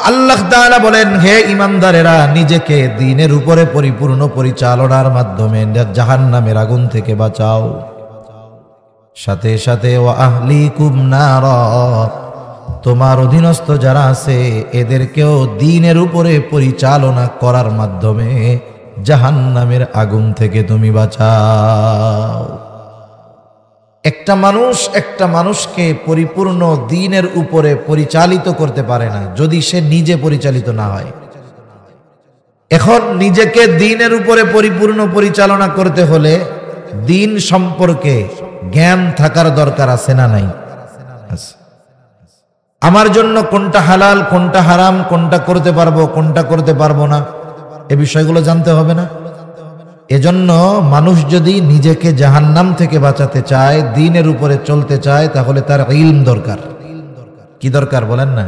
আল্লাহ তাআলা বলেন, হে ঈমানদারেরা, নিজেকে দ্বীনের উপরে পরিপূর্ণ পরিচালনার মাধ্যমে জাহান্নামের আগুন থেকে বাঁচাও। সাথে সাথে ওয়া আহলিকুম নারা, তোমার অধীনস্থ যারা আছে এদেরকেও দ্বীনের উপরে পরিচালনা করার মাধ্যমে জাহান্নামের আগুন থেকে তুমি বাঁচাও। একটা মানুষকে পরিপূর্ণ দ্বীনের উপরে পরিচালিত করতে পারে না যদি সে নিজে পরিচালিত না হয়। এখন নিজেকে দ্বীনের উপরে পরিপূর্ণ পরিচালনা করতে হলে দ্বীন সম্পর্কে জ্ঞান থাকার দরকার আছে না নাই? আমার জন্য কোনটা হালাল, কোনটা হারাম, কোনটা করতে পারবো, কোনটা করতে পারবো না, এ বিষয়গুলো জানতে হবে না? এজন্য মানুষ যদি নিজেকে জাহান্নাম থেকে বাঁচাতে চায়, দ্বীনের উপরে চলতে চায়, তাহলে তার ইলম দরকার। কি দরকার বলেন না?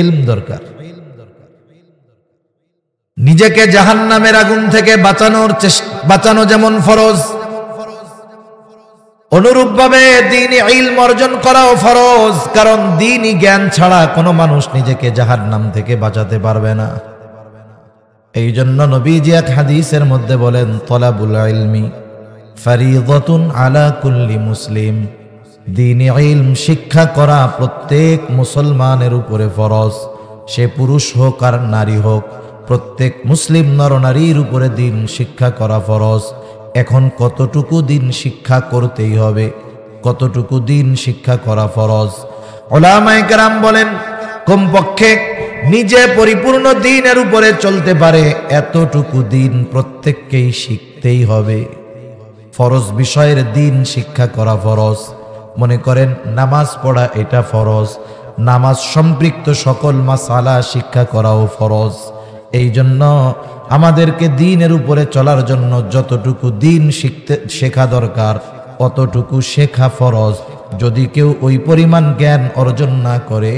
ইলম দরকার। নিজেকে জাহান্নামের আগুন থেকে বাঁচানো যেমন ফরজ, অনুরূপভাবে দ্বীনি ইলম অর্জন করাও ফরজ। কারণ দ্বীনি জ্ঞান ছাড়া কোনো মানুষ নিজেকে জাহান্নাম থেকে বাঁচাতে পারবে না। এই জন্য নবীজি এক হাদিসের মধ্যে বলেন, তলাবুল ইলমি ফারিদাতুন আলা কুল্লি মুসলিম, দ্বীনি ইলম শিক্ষা করা প্রত্যেক মুসলমানের উপরে ফরজ। সে পুরুষ হোক আর নারী হোক, প্রত্যেক মুসলিম নরনারীর উপরে দ্বীন শিক্ষা করা ফরজ। এখন কতটুকু দ্বীন শিক্ষা করতেই হবে, কতটুকু দ্বীন শিক্ষা করা ফরজ? উলামায়ে কেরাম বলেন, কমপক্ষে নিজে পরিপূর্ণ দ্বীনের উপরে চলতে পারে এতটুকু দ্বীন প্রত্যেককেই শিখতেই হবে। ফরজ বিষয়ের দ্বীন শিক্ষা করা ফরজ। মনে করেন নামাজ পড়া এটা ফরজ, নামাজ সম্পৃক্ত সকল মাসালা শিক্ষা করাও ফরজ। এই জন্য আমাদেরকে দ্বীনের উপরে চলার জন্য যতটুকু দ্বীন শেখা দরকার অতটুকু শেখা ফরজ। যদি কেউ ওই পরিমাণ জ্ঞান অর্জন না করে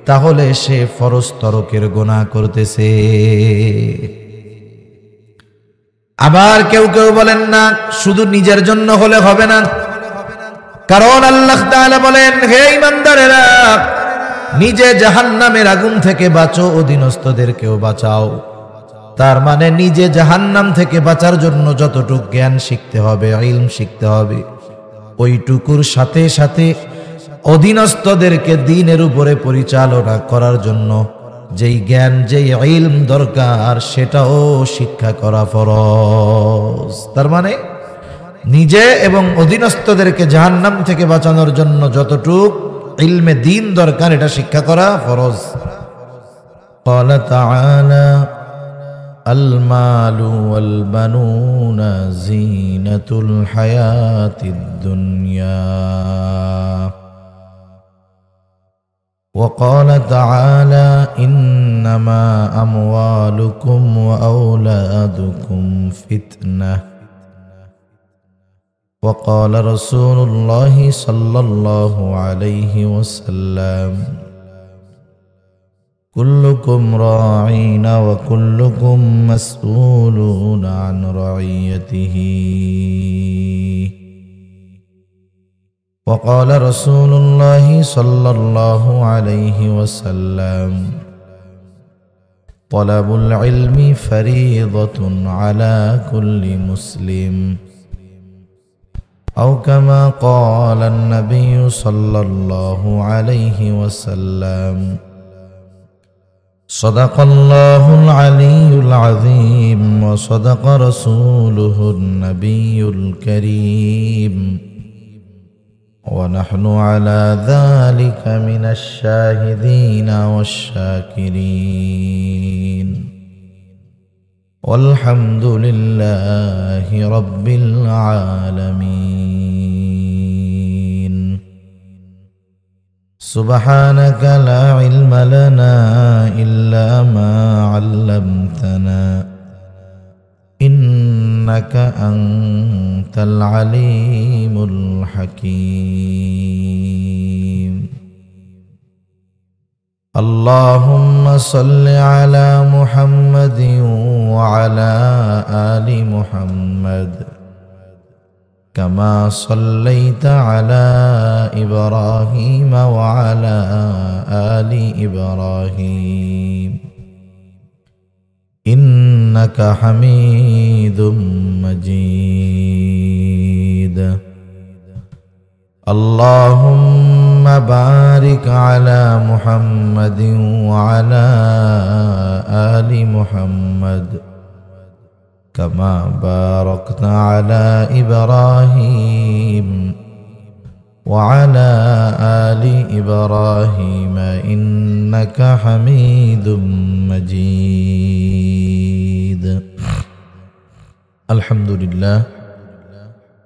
তাহলে সে ফরজ তরকের গুনাহ করতেছে। আবার কেউ কেউ বলেন, না, শুধু নিজের জন্য হলে হবে না। কারণ আল্লাহ তাআলা বলেন, হে ঈমানদারেরা, নিজে জাহান্নামের আগুন থেকে বাঁচো, অধীনস্থদেরকেও বাঁচাও। তার মানে নিজে জাহান্নাম থেকে বাঁচার জন্য যতটুকু জ্ঞান শিখতে হবে, ইলম শিখতে হবে, ওইটুকুর সাথে সাথে অধীনস্থদেরকে দ্বীনের উপরে পরিচালনা করার জন্য যেই জ্ঞান, যেই ইলম দরকার সেটাও শিক্ষা করা ফরজ। তার মানে নিজে এবং অধীনস্থদেরকে জাহান্নাম থেকে বাঁচানোর জন্য যতটুক ইলমে দ্বীন দরকার এটা শিক্ষা করা ফরজ। ক্বালা তাআলা আল মালু ওয়াল বানুনা যিনাতুল হায়াতিদ দুনিয়া وقال تعالى إنما أموالكم وأولادكم فتنة وقال رسول الله صلى الله عليه وسلم كلكم راعين وكلكم مسؤولون عن رعيته وقال رسول الله صلى الله عليه وسلم طلب العلم فريضة على كل مسلم أو كما قال النبي صلى الله عليه وسلم صدق الله العلي العظيم وصدق رسوله النبي الكريم ونحن على ذلك من الشاهدين والشاكرين والحمد لله رب العالمين سبحانك لا علم لنا إلا ما علمتنا إنك أنت العليم الحكيم اللهم صل على محمد وعلى آل محمد كما صليت على إبراهيم وعلى آل إبراهيم إنك حميد مجيد اللهم بارك على محمد وعلى آل محمد كما باركت على إبراهيم وعلى آل إبراهيم إنك حميد مجيد الحمد لله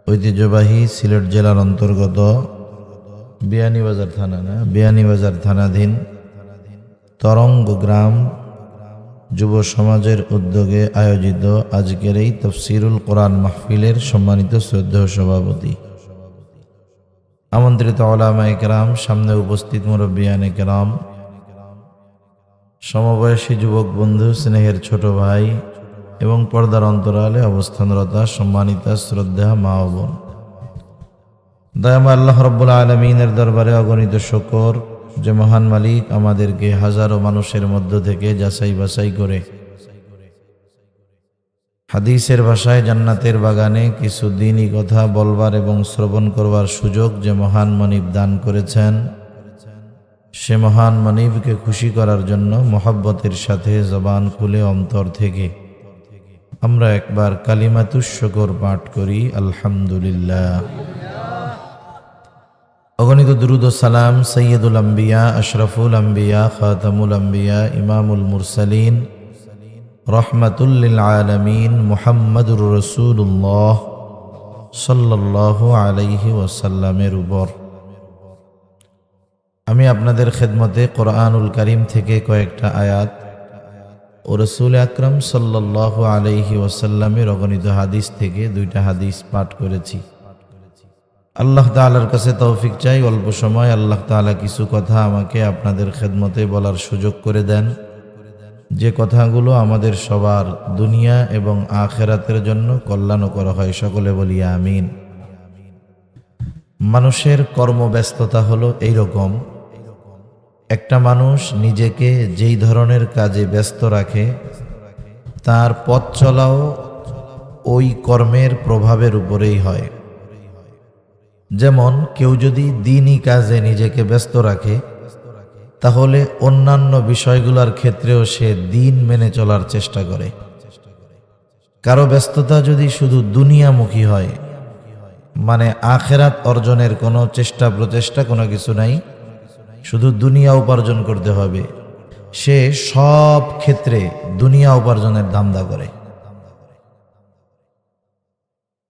ঐতিহ্যবাহী সিলেট জেলার অন্তর্গত বিয়ানীবাজার থানাধীন তরঙ্গ গ্রাম যুব সমাজের উদ্যোগে আয়োজিত আজকের এই তাফসীরুল কোরআন মাহফিলের সম্মানিত শ্রদ্ধেয় সভাপতি, আমন্ত্রিত উলামায়ে কেরাম, সামনে উপস্থিত মুরব্বিয়ানে কেরাম, সমবয়সী যুবক বন্ধু, স্নেহের ছোট ভাই এবং পর্দার অন্তরালে অবস্থানরত সম্মানিত শ্রদ্ধা মা ও বোন, দয়াময় আল্লাহ রাব্বুল আলামিনের দরবারে অগণিত শুকর যে মহান মালিক আমাদেরকে হাজারো মানুষের মধ্য থেকে যাচাই বাছাই করে হাদিসের ভাষায় জান্নাতের বাগানে কিছু দ্বীনি কথা বলবার এবং শ্রবণ করবার সুযোগ যে মহান মনিব দান করেছেন, সে মহান মনিবকে খুশি করার জন্য মহব্বতের সাথে জবান খুলে অন্তর থেকে আমরা একবার কালিমাতুশ শুকর পাঠ করি, আলহামদুলিল্লাহ। অগণিত দুরুদ ও সালাম সৈয়দুল আম্বিয়া, আশরাফুল আম্বিয়া, খাতামুল আম্বিয়া, ইমামুল মুরসালিন, রহমাতুল লিল আলামিন মুহাম্মাদুর রাসূলুল্লাহ সাল্লাল্লাহু আলাইহি ওয়াসাল্লামের উপর। আমি আপনাদের খেদমতে কোরআনুল কারীম থেকে কয়েকটা আয়াত ও রাসূল আকরাম সাল্লাল্লাহু আলাইহি ওয়াসাল্লামের অগণিত হাদিস থেকে দুইটা হাদিস পাঠ করেছি। আল্লাহ তাআলার কাছে তৌফিক চাই, অল্প সময় আল্লাহ তাআলা কিছু কথা আমাকে আপনাদের খেদমতে বলার সুযোগ করে দেন, যে কথাগুলো আমাদের সবার দুনিয়া এবং আখিরাতের জন্য কল্যাণকর হয়। সকলে বলি আমিন। মানুষের কর্মব্যস্ততা হলো এইরকম, একটা মানুষ নিজেকে যেই ধরনের কাজে ব্যস্ত রাখে তার পথ চলাও ওই কর্মের প্রভাবের উপরেই হয়। যেমন কেউ যদি দ্বীনি কাজে নিজেকে ব্যস্ত রাখে তাহলে অন্যান্য বিষয়গুলোর ক্ষেত্রেও সে দ্বীন মেনে চলার চেষ্টা করে। কারো ব্যস্ততা যদি শুধু দুনিয়ামুখী হয়, মানে আখিরাত অর্জনের কোনো চেষ্টা প্রচেষ্টা কোনো কিছু নাই, শুধু দুনিয়া উপার্জন করতে হবে, সে সব ক্ষেত্রে দুনিয়া উপার্জনের ধান্দা করে।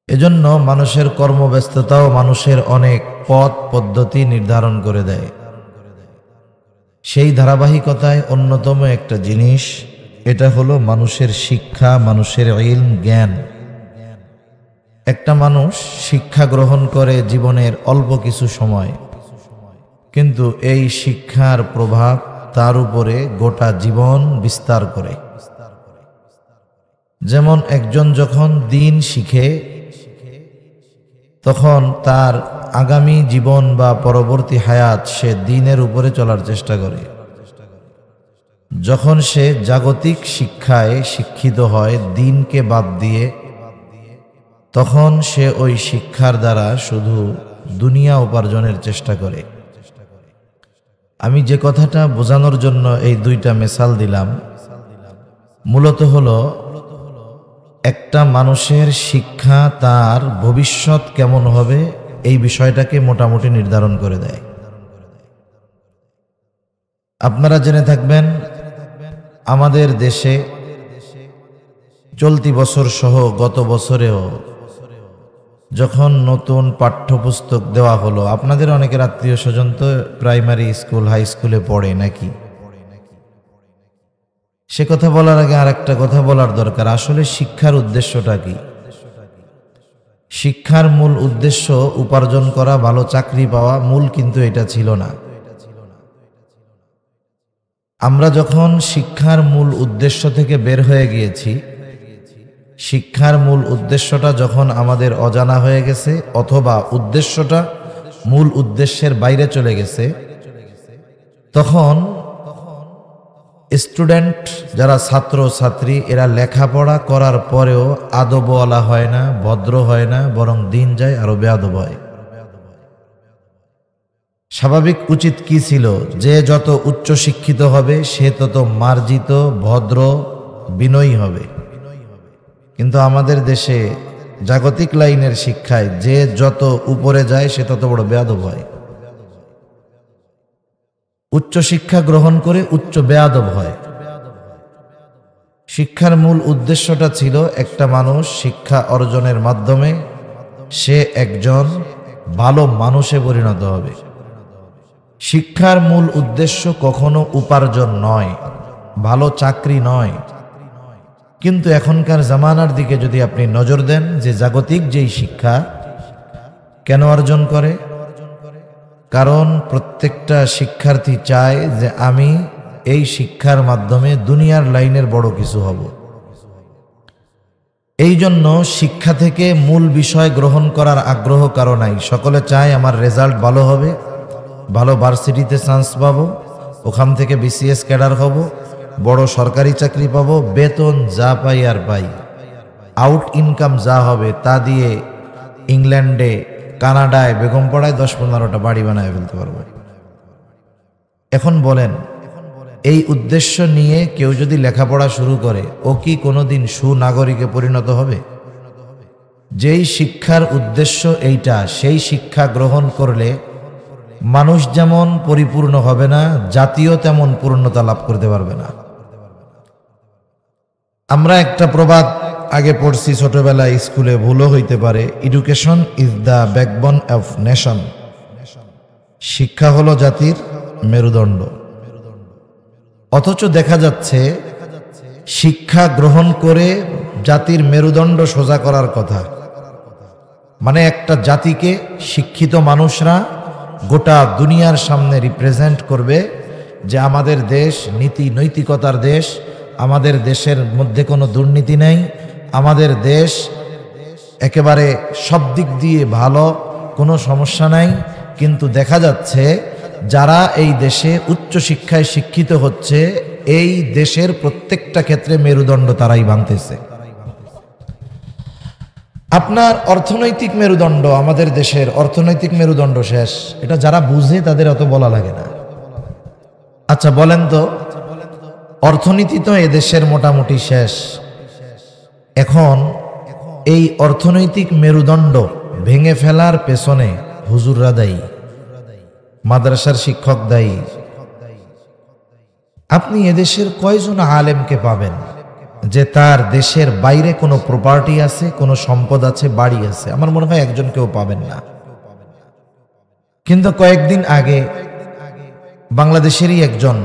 এজন্য মানুষের কর্মব্যস্ততাও মানুষের অনেক পথ পদ্ধতি নির্ধারণ করে দেয়। সেই ধারাবাহিকতায় অন্যতম একটা জিনিস, এটা হলো মানুষের শিক্ষা, মানুষের ইলম, জ্ঞান। একটা মানুষ শিক্ষা গ্রহণ করে জীবনের অল্প কিছু সময়, কিন্তু এই শিক্ষার প্রভাব তার উপরে গোটা জীবন বিস্তার করে। যেমন একজন যখন দ্বীন শিখে তখন তার আগামী জীবন বা পরবর্তী হায়াত সে দ্বীনের উপরে চলার চেষ্টা করে। যখন সে জাগতিক শিক্ষায় শিক্ষিত হয় দ্বীনকে বাদ দিয়ে, তখন সে ওই শিক্ষার দ্বারা শুধু দুনিয়া উপার্জনের চেষ্টা করে। আমি যে কথাটা বোঝানোর জন্য এই দুইটা মিসাল দিলাম, মূলত হলো একটা মানুষের শিক্ষা তার ভবিষ্যৎ কেমন হবে এই বিষয়টাকে মোটামুটি নির্ধারণ করে দেয়। আপনারা জেনে থাকবেন, আমাদের দেশে চলতি বছর সহ গত বছরেও যখন নতুন পাঠ্যপুস্তক দেওয়া হলো, আপনাদের অনেকের আত্মীয় স্বজন তো প্রাইমারি স্কুল, হাই স্কুলে পড়ে নাকি? সে কথা বলার আগে আর একটা কথা বলার দরকার, আসলে শিক্ষার উদ্দেশ্যটা কি? শিক্ষার মূল উদ্দেশ্য উপার্জন করা, ভালো চাকরি পাওয়া, মূল কিন্তু এটা ছিল না। আমরা যখন শিক্ষার মূল উদ্দেশ্য থেকে বের হয়ে গিয়েছি, শিক্ষার মূল উদ্দেশ্যটা যখন আমাদের অজানা হয়ে গেছে অথবা উদ্দেশ্যটা মূল উদ্দেশ্যের বাইরে চলে গেছে, তখন স্টুডেন্ট যারা ছাত্র ছাত্রী এরা লেখাপড়া করার পরেও আদবওয়ালা হয় না, ভদ্র হয় না, বরং দিন যায় আরো বেয়াদব হয়। স্বাভাবিক উচিত কি ছিল, যে যত উচ্চ শিক্ষিত হবে সে তত মার্জিত, ভদ্র, বিনয়ী হবে। কিন্তু আমাদের দেশে জাগতিক লাইনের শিক্ষায় যে যত উপরে যায় সে তত বড় বেয়াদব হয়। উচ্চ শিক্ষা গ্রহণ করে উচ্চ বেয়াদব হয়। শিক্ষার মূল উদ্দেশ্যটা ছিল একটা মানুষ শিক্ষা অর্জনের মাধ্যমে সে একজন ভালো মানুষে পরিণত হবে। শিক্ষার মূল উদ্দেশ্য কখনো উপার্জন নয়, ভালো চাকরি নয়। কিন্তু এখনকার জামানার দিকে যদি আপনি নজর দেন, যে জাগতিক যেই শিক্ষা কেন অর্জন করে, কারণ প্রত্যেকটা শিক্ষার্থী চায় যে আমি এই শিক্ষার মাধ্যমে দুনিয়ার লাইনের বড় কিছু হব। এই জন্য শিক্ষা থেকে মূল বিষয় গ্রহণ করার আগ্রহ কারো নাই। সকলে চায় আমার রেজাল্ট ভালো হবে, ভালো ভার্সিটিতে চান্স পাবো, ওখান থেকে বিসিএস ক্যাডার হব, বড় সরকারি চাকরি পাবো, বেতন যা পাই আর পাই, আউট ইনকাম যা হবে তা দিয়ে ইংল্যান্ডে, কানাডায়, বেগমপাড়ায় 10-15টা বাড়ি বানায় ফেলতে পারবো। এখন বলেন, এই উদ্দেশ্য নিয়ে কেউ যদি লেখাপড়া শুরু করে, ও কি কোনোদিন সুনাগরিকে পরিণত হবে? যেই শিক্ষার উদ্দেশ্য এইটা, সেই শিক্ষা গ্রহণ করলে মানুষ যেমন পরিপূর্ণ হবে না, জাতিও তেমন পূর্ণতা লাভ করতে পারবে না। আমরা একটা প্রবাদ আগে পড়ছি ছোটবেলায় স্কুলে, ভুলও হইতে পারে, education is the backbone of nation. শিক্ষা হলো জাতির মেরুদণ্ড। অথচ দেখা যাচ্ছে শিক্ষা গ্রহণ করে জাতির মেরুদণ্ড সোজা করার কথা। মানে একটা জাতিকে শিক্ষিত মানুষরা গোটা দুনিয়ার সামনে রিপ্রেজেন্ট করবে যে আমাদের দেশ নীতি নৈতিকতার দেশ, আমাদের দেশের মধ্যে কোনো দুর্নীতি নেই, আমাদের দেশ একেবারে সব দিক দিয়ে ভালো, কোনো সমস্যা নাই। কিন্তু দেখা যাচ্ছে যারা এই দেশে উচ্চ শিক্ষায় শিক্ষিত হচ্ছে, এই দেশের প্রত্যেকটা ক্ষেত্রে মেরুদণ্ড তারাই ভাঙতেছে। আপনার অর্থনৈতিক মেরুদণ্ড, আমাদের দেশের অর্থনৈতিক মেরুদণ্ড শেষ, এটা যারা বুঝে তাদের অত বলা লাগে না। আচ্ছা বলেন তো, অর্থনীতি তো এদেশের মোটামুটি শেষ। এখন এই অর্থনৈতিক মেরুদণ্ড ভেঙে ফেলার পেছনে হুজুররা দায়ী, মাদ্রাসার শিক্ষক দায়ী। আপনি এদেশের কয়জন আলেমকে পাবেন যে তার দেশের বাইরে কোনো প্রপার্টি আছে, কোনো সম্পদ আছে, বাড়ি আছে? আমার মনে হয় একজন কেউ পাবেন না। কিন্তু কয়েকদিন আগে বাংলাদেশেরই একজন,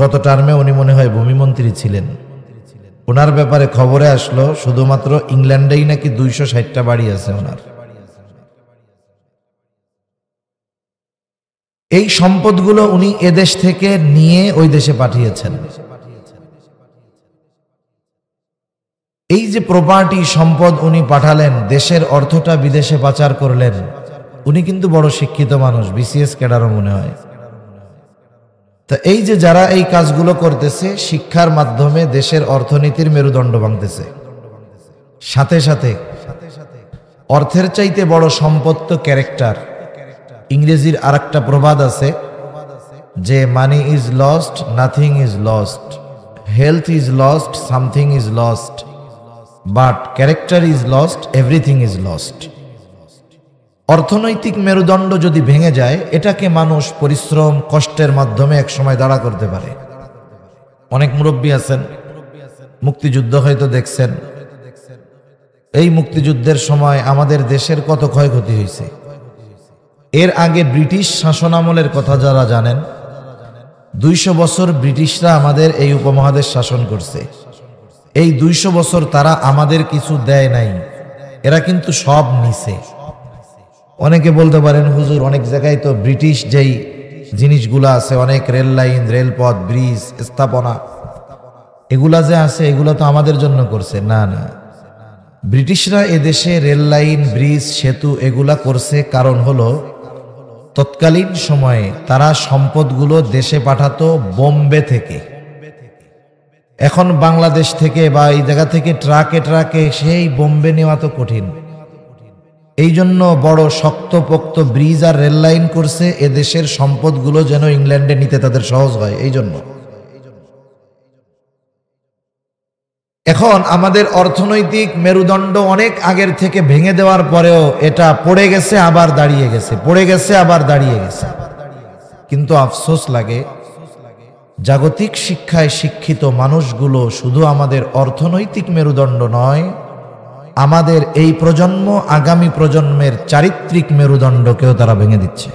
গত টার্মে উনি মনে হয় ভূমিমন্ত্রী ছিলেন, ওনার ব্যাপারে খবরে আসলো শুধুমাত্র ইংল্যান্ডেই নাকি 260টা বাড়ি আছে ওনার। এই সম্পদগুলো উনি এদেশ থেকে নিয়ে ওই দেশে পাঠিয়েছেন। এই যে প্রপার্টি সম্পদ উনি পাঠালেন, দেশের অর্থটা বিদেশে পাচার করলেন। উনি কিন্তু বড় শিক্ষিত মানুষ, বিসিএস ক্যাডারও মনে হয়। তা এই যে যারা এই কাজগুলো করতেছে, শিক্ষার মাধ্যমে দেশের অর্থনীতির মেরুদণ্ড ভাঙতেছে। সাথে সাথে অর্থের চাইতে বড় সম্পদ তো ক্যারেক্টার। ইংরেজির আরেকটা প্রবাদ আছে যে money is lost, nothing is lost, health is lost, something is lost, but character is lost, everything is lost. অর্থনৈতিক মেরুদণ্ড যদি ভেঙে যায়, এটাকে মানুষ পরিশ্রম, কষ্টের মাধ্যমে একসময় দাঁড়া করতে পারে। অনেক মুরব্বী আছেন, মুক্তিযুদ্ধ হয়তো দেখছেন। এই মুক্তিযুদ্ধের সময় আমাদের দেশের কত ক্ষয়ক্ষতি হয়েছে। এর আগে ব্রিটিশ শাসনামলের কথা যারা জানেন, 200 বছর ব্রিটিশরা আমাদের এই উপমহাদেশ শাসন করছে। এই 200 বছর তারা আমাদের কিছু দেয় নাই, এরা কিন্তু সব নিছে। অনেকে বলতে পারেন, হুজুর অনেক জায়গায় তো ব্রিটিশ যেই জিনিসগুলো আছে, অনেক রেল লাইন, রেলপথ, ব্রিজ, স্থাপনা, এগুলা যে আছে এগুলো তো আমাদের জন্য করছে। না না, ব্রিটিশরা এদেশে রেল লাইন, ব্রিজ, সেতু এগুলা করছে কারণ হলো তৎকালীন সময়ে তারা সম্পদগুলো দেশে পাঠাতো বোম্বে থেকে। এখন বাংলাদেশ থেকে বা এই জায়গা থেকে ট্রাকে ট্রাকে সেই বোম্বে নেওয়া তো কঠিন। এই জন্য বড় শক্তপোক্ত ব্রিজ আর রেল লাইন করছে এদেশের সম্পদগুলো যেন ইংল্যান্ডে নিতে তাদের সহজ হয়। এই জন্য এখন আমাদের অর্থনৈতিক মেরুদণ্ড অনেক আগের থেকে ভেঙে দেওয়ার পরেও এটা পড়ে গেছে আবার দাঁড়িয়ে গেছে, পড়ে গেছে আবার দাঁড়িয়ে গেছে। কিন্তু আফসোস লাগে, জাগতিক শিক্ষায় শিক্ষিত মানুষগুলো শুধু আমাদের অর্থনৈতিক মেরুদণ্ড নয়, আমাদের এই প্রজন্ম আগামী প্রজন্মের চারিত্রিক মেরুদণ্ডকেও তারা ভেঙে দিচ্ছে।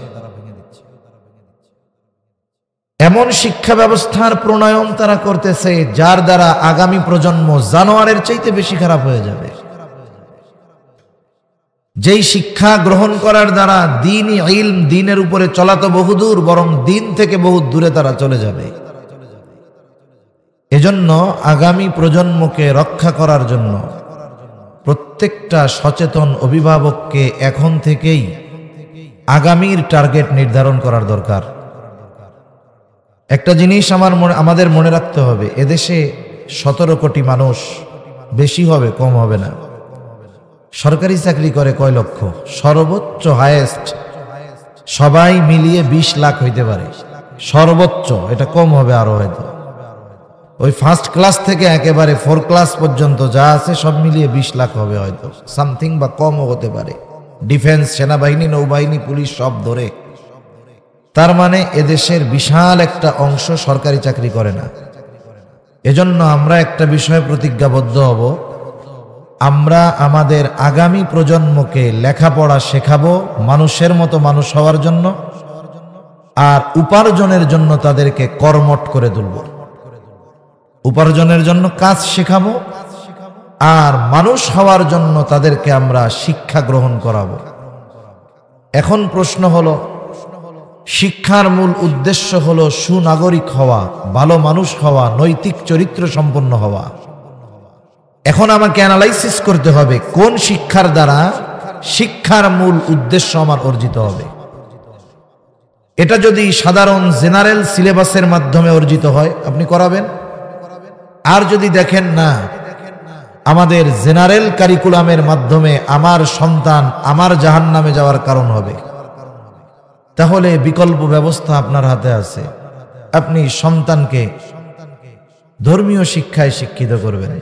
এমন শিক্ষা ব্যবস্থার প্রণয়ন তারা করতেছে যার দ্বারা আগামী প্রজন্ম জানোয়ারের চাইতে বেশি খারাপ হয়ে যাবে। যেই শিক্ষা গ্রহণ করার দ্বারা দ্বীনি ইলম, দ্বীনের উপরে চলা তো বহুদূর, বরং দ্বীন থেকে বহু দূরে তারা চলে যাবে। এজন্য আগামী প্রজন্মকে রক্ষা করার জন্য প্রত্যেকটা সচেতন অভিভাবককে এখন থেকেই আগামীর টার্গেট নির্ধারণ করার দরকার। একটা জিনিস আমাদের মনে রাখতে হবে, এদেশে 17 কোটি মানুষ, বেশি হবে কম হবে না। সরকারি চাকরি করে কয় লক্ষ? সর্বোচ্চ হাইয়েস্ট সবাই মিলিয়ে 20 লাখ হইতে পারে সর্বোচ্চ, এটা কম হবে আরো হয়তো। ওই ফার্স্ট ক্লাস থেকে একেবারে 4 ক্লাস পর্যন্ত যা আছে সব মিলিয়ে 20 লাখ হবে হয়তো, সামথিং বা কমও হতে পারে, ডিফেন্স, সেনাবাহিনী, নৌবাহিনী, পুলিশ সব ধরে। তার মানে এদেশের বিশাল একটা অংশ সরকারি চাকরি করে না। এজন্য আমরা একটা বিষয়ে প্রতিজ্ঞাবদ্ধ হব, আমরা আমাদের আগামী প্রজন্মকে লেখাপড়া শেখাবো মানুষের মতো মানুষ হওয়ার জন্য, আর উপার্জনের জন্য তাদেরকে কর্মঠ করে তুলব। উপার্জনের জন্য কাজ শেখাবো আর মানুষ হওয়ার জন্য তাদেরকে আমরা শিক্ষা গ্রহণ করাবো। এখন প্রশ্ন হলো, শিক্ষার মূল উদ্দেশ্য হলো সুনাগরিক হওয়া, ভালো মানুষ হওয়া, নৈতিক চরিত্র সম্পন্ন হওয়া। এখন আমাকে অ্যানালাইসিস করতে হবে কোন শিক্ষার দ্বারা শিক্ষার মূল উদ্দেশ্য আমার অর্জিত হবে। এটা যদি সাধারণ জেনারেল সিলেবাসের মাধ্যমে অর্জিত হয় আপনি করাবেন, আর যদি দেখেন না আমাদের জেনারেল কারিকুলামের মাধ্যমে আমার সন্তান আমার জাহান্নামে যাওয়ার কারণ হবে, তাহলে বিকল্প ব্যবস্থা আপনার হাতে আছে। আপনি সন্তানকে ধর্মীয় শিক্ষায় শিক্ষিত করবেন,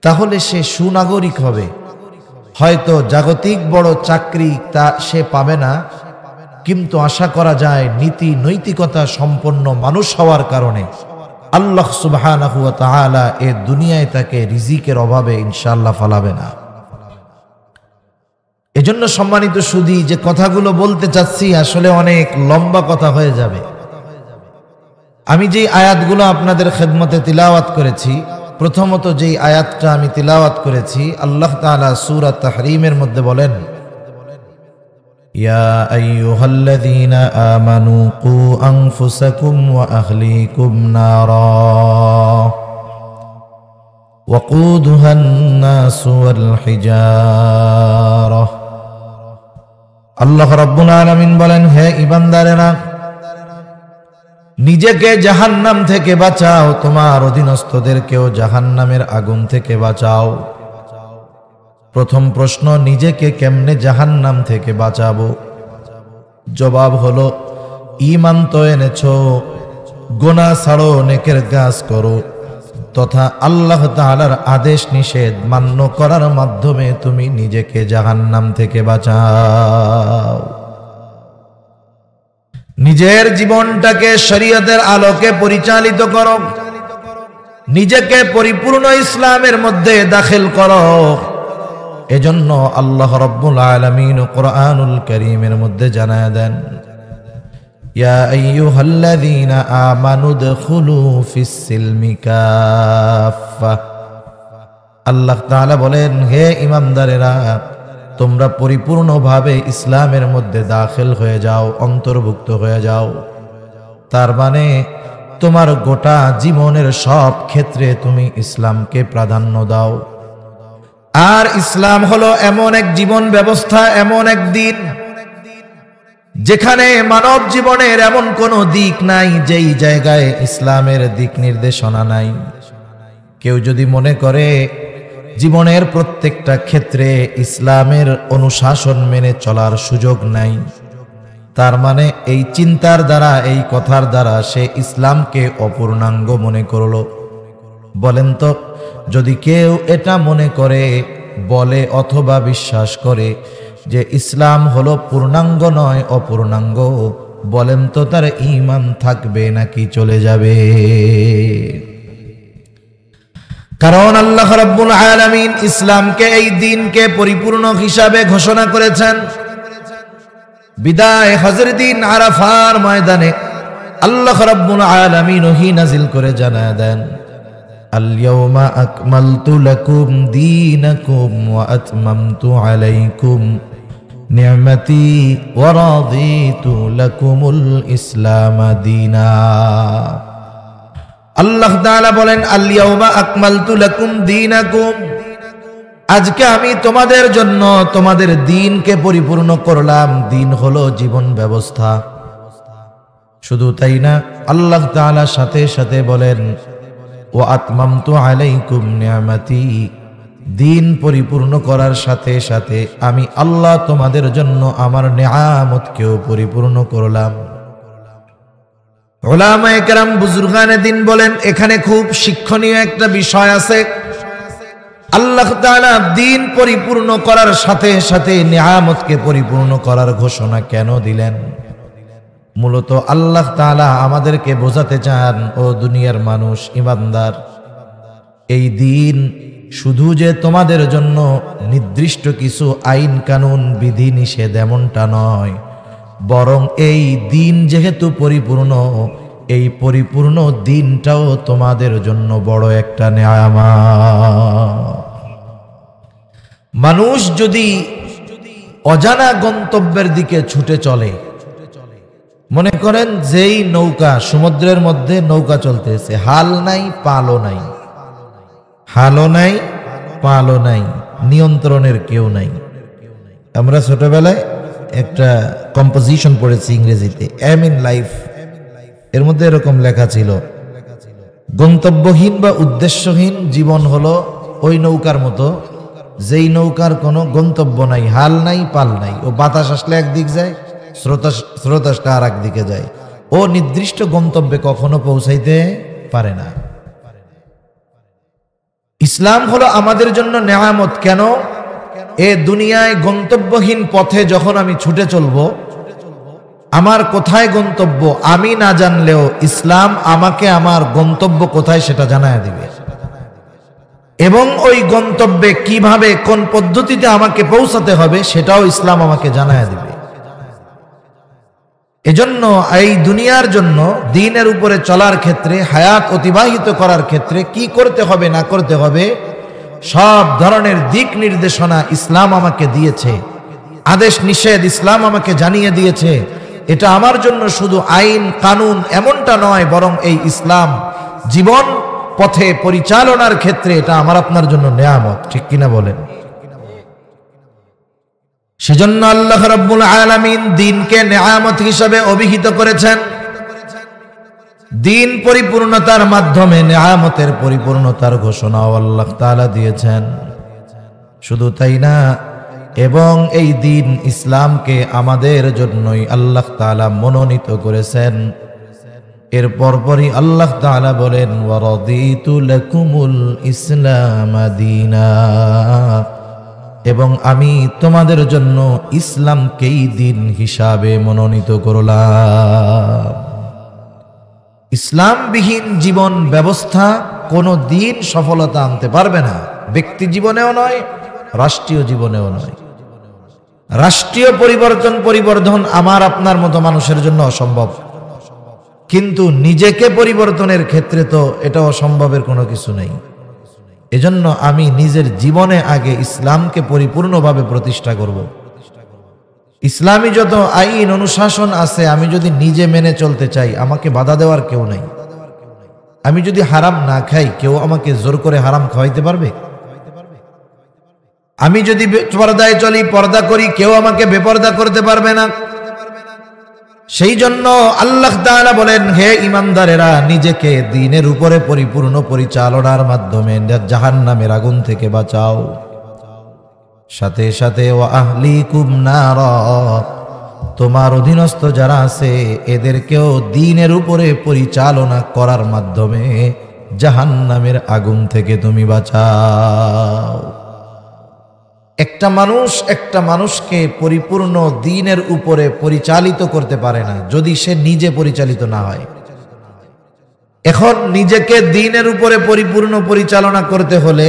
তাহলে সে সুনাগরিক হবে। হয়তো জাগতিক বড় চাকরি তা সে পাবে না, কিন্তু আশা করা যায় নীতি নৈতিকতা সম্পন্ন মানুষ হওয়ার কারণে আল্লাহ সুবহানাহু ওয়া তাআলা এই দুনিয়ায় তাকে রিজিকের অভাবে ইনশাআল্লাহ ফালাবে না। এজন্য সম্মানিত সুধী, যে কথাগুলো বলতে চাচ্ছি আসলে অনেক লম্বা কথা হয়ে যাবে। আমি যে আয়াতগুলো আপনাদের খেদমতে তিলাওয়াত করেছি, প্রথমত যেই আয়াতটা আমি তিলাওয়াত করেছি, আল্লাহ তাআলা সূরা তাহরিমের মধ্যে বলেন, ইয়া আইয়ুহাল্লাযীনা আমানু কু আনফুসাকুম ওয়া আহলিকুম নারা ওয়াকুদুহান নাসু ওয়াল হিজারা। আল্লাহ রাব্বুল আলামিন বলেন, হে ঈমানদারেরা, নিজেকে জাহান্নাম থেকে বাঁচাও, তোমার অধীনস্থদেরকেও জাহান্নামের আগুন থেকে বাঁচাও। প্রথম প্রশ্ন, নিজেকে কেমনে জাহান্নাম থেকে বাঁচাবো? জবাব হলো, ঈমান তো এনেছো, গুনাহ ছাড়ো, নেকের কাজ করো, তথা আল্লাহ তাআলার আদেশ নিষেধ মান্য করার মাধ্যমে তুমি নিজেকে জাহান্নাম থেকে বাঁচাও। নিজের জীবনটাকে শরীয়তের আলোকে পরিচালিত করো, নিজেকে পরিপূর্ণ ইসলামের মধ্যে দাখিল করো। এজন্য আল্লাহ রাব্বুল আলামিন কুরআনুল কারীমের মধ্যে জানায় দেন, ইয়া আইয়ুহাল্লাযীনা আমানু দুখুলু ফিস সিলমি কাফা। আল্লাহ তাআলা বলেন, হে ঈমানদারেরা, তোমরা পরিপূর্ণভাবে ইসলামের মধ্যে দাখিল হয়ে যাও, অন্তর্ভুক্ত হয়ে যাও। তার মানে তোমার গোটা জীবনের সব ক্ষেত্রে তুমি ইসলামকে প্রাধান্য দাও। আর ইসলাম হলো এমন এক জীবন ব্যবস্থা, এমন এক দিন যেখানে মানব জীবনের এমন কোনো দিক নাই যেই জায়গায় ইসলামের দিক নির্দেশনা নাই। কেউ যদি মনে করে জীবনের প্রত্যেকটা ক্ষেত্রে ইসলামের অনুশাসন মেনে চলার সুযোগ নাই, তার মানে এই চিন্তার দ্বারা, এই কথার দ্বারা সে ইসলামকে অপূর্ণাঙ্গ মনে করলো। বলেন তো, যদি কেউ এটা মনে করে, বলে অথবা বিশ্বাস করে যে ইসলাম হলো পূর্ণাঙ্গ নয় অপূর্ণাঙ্গ, বলেন তো তার ঈমান থাকবে নাকি চলে যাবে? কারণ আল্লাহ রাব্বুল আলামিন ইসলামকে, এই দিনকে পরিপূর্ণ হিসাবে ঘোষণা করেছেন। বিদায় হজের দিন আরাফার ময়দানে আল্লাহ রাব্বুল আলামিন ওহী নাজিল করে জানায় দেন, আল-ইয়াওমা আকমালতু লাকুম দীনাকুম ওয়া আতমামতু আলাইকুম নি'মাতি ওয়া রাদিতু লাকুমুল ইসলাম দীনা। আল্লাহ তাআলা বলেন, আল-ইয়াওমা আকমালতু লাকুম দীনাকুম, আজকে আমি তোমাদের জন্য তোমাদের দ্বীনকে পরিপূর্ণ করলাম। দ্বীন হলো জীবন ব্যবস্থা। শুধু তাই না, আল্লাহ তাআলা সাথে সাথে বলেন, ওয়া আতমামতু আলাইকুম নি'মাতি, দ্বীন পরিপূর্ণ করার সাথে সাথে আমি আল্লাহ তোমাদের জন্য আমার নিয়ামতকেও পরিপূর্ণ করলাম। উলামায়ে কেরাম, বুজুর্গানে দ্বীন বলেন, এখানে খুব শিক্ষণীয় একটা বিষয় আছে। আল্লাহ তাআলা দ্বীন পরিপূর্ণ করার সাথে সাথে নিয়ামতকে পরিপূর্ণ করার ঘোষণা কেন দিলেন? মূলত আল্লাহ তাআলা আমাদেরকে বোঝাতে চান, ও দুনিয়ার মানুষ, ঈমানদার, এই দ্বীন শুধু যে তোমাদের জন্য নির্দিষ্ট কিছু আইন কানুন বিধি নিষেধ এমনটা নয়, বরং এই দ্বীন যেহেতু পরিপূর্ণ, এই পরিপূর্ণ দ্বীনটাও তোমাদের জন্য বড় একটা নিয়ামত। মানুষ যদি অজানা গন্তব্যের দিকে ছুটে চলে, মনে করেন যেই নৌকা, সমুদ্রের মধ্যে নৌকা চলতেছে, হাল নাই পালও নাই, হালও নাই পালও নাই, নিয়ন্ত্রণের কেউ নাই। আমরা ছোটবেলায় একটা কম্পোজিশন পড়েছি ইংরেজিতে, এম ইন লাইফ, এর মধ্যে এরকম লেখা ছিল, গন্তব্যহীন বা উদ্দেশ্যহীন জীবন হলো ওই নৌকার মতো, যেই নৌকার কোনো গন্তব্য নাই, হাল নাই পাল নাই। ও বাতাস আসলে একদিক যায়, স্রোত আসলে আর একদিকে যায়, ও নির্দিষ্ট গন্তব্যে কখনো পৌঁছাইতে পারে না। ইসলাম হলো আমাদের জন্য নেয়ামত। কেন? এ দুনিয়ায় গন্তব্যহীন পথে যখন আমি ছুটে চলবো, আমার কোথায় গন্তব্য আমি না জানলেও ইসলাম আমাকে আমার গন্তব্য কোথায় সেটা জানায় দিবে, এবং ওই গন্তব্যে কিভাবে, কোন পদ্ধতিতে আমাকে পৌঁছাতে হবে সেটাও ইসলাম আমাকে জানায় দিবে। এজন্য এই দুনিয়ার জন্য দ্বীনের উপরে চলার ক্ষেত্রে, হায়াত অতিবাহিত করার ক্ষেত্রে কি করতে হবে না করতে হবে, সব ধরনের দিক নির্দেশনা ইসলাম আমাকে দিয়েছে। আদেশ নিষেধ ইসলাম আমাকে জানিয়ে দিয়েছে। এটা আমার জন্য শুধু আইন কানুন এমনটা নয়, বরং এই ইসলাম জীবন পথে পরিচালনার ক্ষেত্রে এটা আমার আপনার জন্য নেয়ামত। ঠিক কিনা বলেন? সেজন্য আল্লাহ রাব্বুল আলামিন দ্বীনকে নেয়ামত হিসাবে অভিহিত করেছেন। দ্বীন পরিপূর্ণতার মাধ্যমে নেয়ামতের পরিপূর্ণতার ঘোষণাও আল্লাহ তাআলা দিয়েছেন। শুধু তাই না, এবং এই দ্বীন ইসলামকে আমাদের জন্যই আল্লাহ তাআলা মনোনীত করেছেন। এর পরপরই আল্লাহ তাআলা বলেন, ওয়া রাদিতু লাকুমুল ইসলাম দীনা, এবং আমি তোমাদের জন্য ইসলামকেই দ্বীন হিসাবে মনোনীত করলাম। ইসলামবিহীন জীবন ব্যবস্থা কোনো দিন সফলতা আনতে পারবে না, ব্যক্তি জীবনেও নয়, রাষ্ট্রীয় জীবনেও নয়। রাষ্ট্রীয় পরিবর্তন আমার আপনার মতো মানুষের জন্য অসম্ভব, কিন্তু নিজেকে পরিবর্তনের ক্ষেত্রে তো এটা অসম্ভবের কোনো কিছু নেই। এজন্য আমি নিজের জীবনে আগে ইসলামকে পরিপূর্ণভাবে প্রতিষ্ঠা করব। ইসলামী যত আইন অনুশাসন আছে, আমি যদি নিজে মেনে চলতে চাই, আমাকে বাধা দেওয়ার কেউ নাই। আমি যদি হারাম না খাই, কেউ আমাকে জোর করে হারাম খাওয়াইতে পারবে? আমি যদি পর্দায় চলি, পর্দা করি, কেউ আমাকে বেপর্দা করতে পারবে না। সেই জন্য আল্লাহ তাআলা বলেন, হে ঈমানদারেরা, নিজেকে দ্বীনের উপরে পরিপূর্ণ পরিচালনার মাধ্যমে জাহান্নামের আগুন থেকে বাঁচাও। সাথে সাথে ওয়া আহলিকুম নারা, তোমার অধীনস্থ যারা আছে এদেরকেও দ্বীনের উপরে পরিচালনা করার মাধ্যমে জাহান্নামের আগুন থেকে তুমি বাঁচাও। একটা মানুষ একটা মানুষকে পরিপূর্ণ দ্বীনের উপরে পরিচালিত করতে পারে না যদি সে নিজে পরিচালিত না হয়। এখন নিজেকে দ্বীনের উপরে পরিপূর্ণ পরিচালনা করতে হলে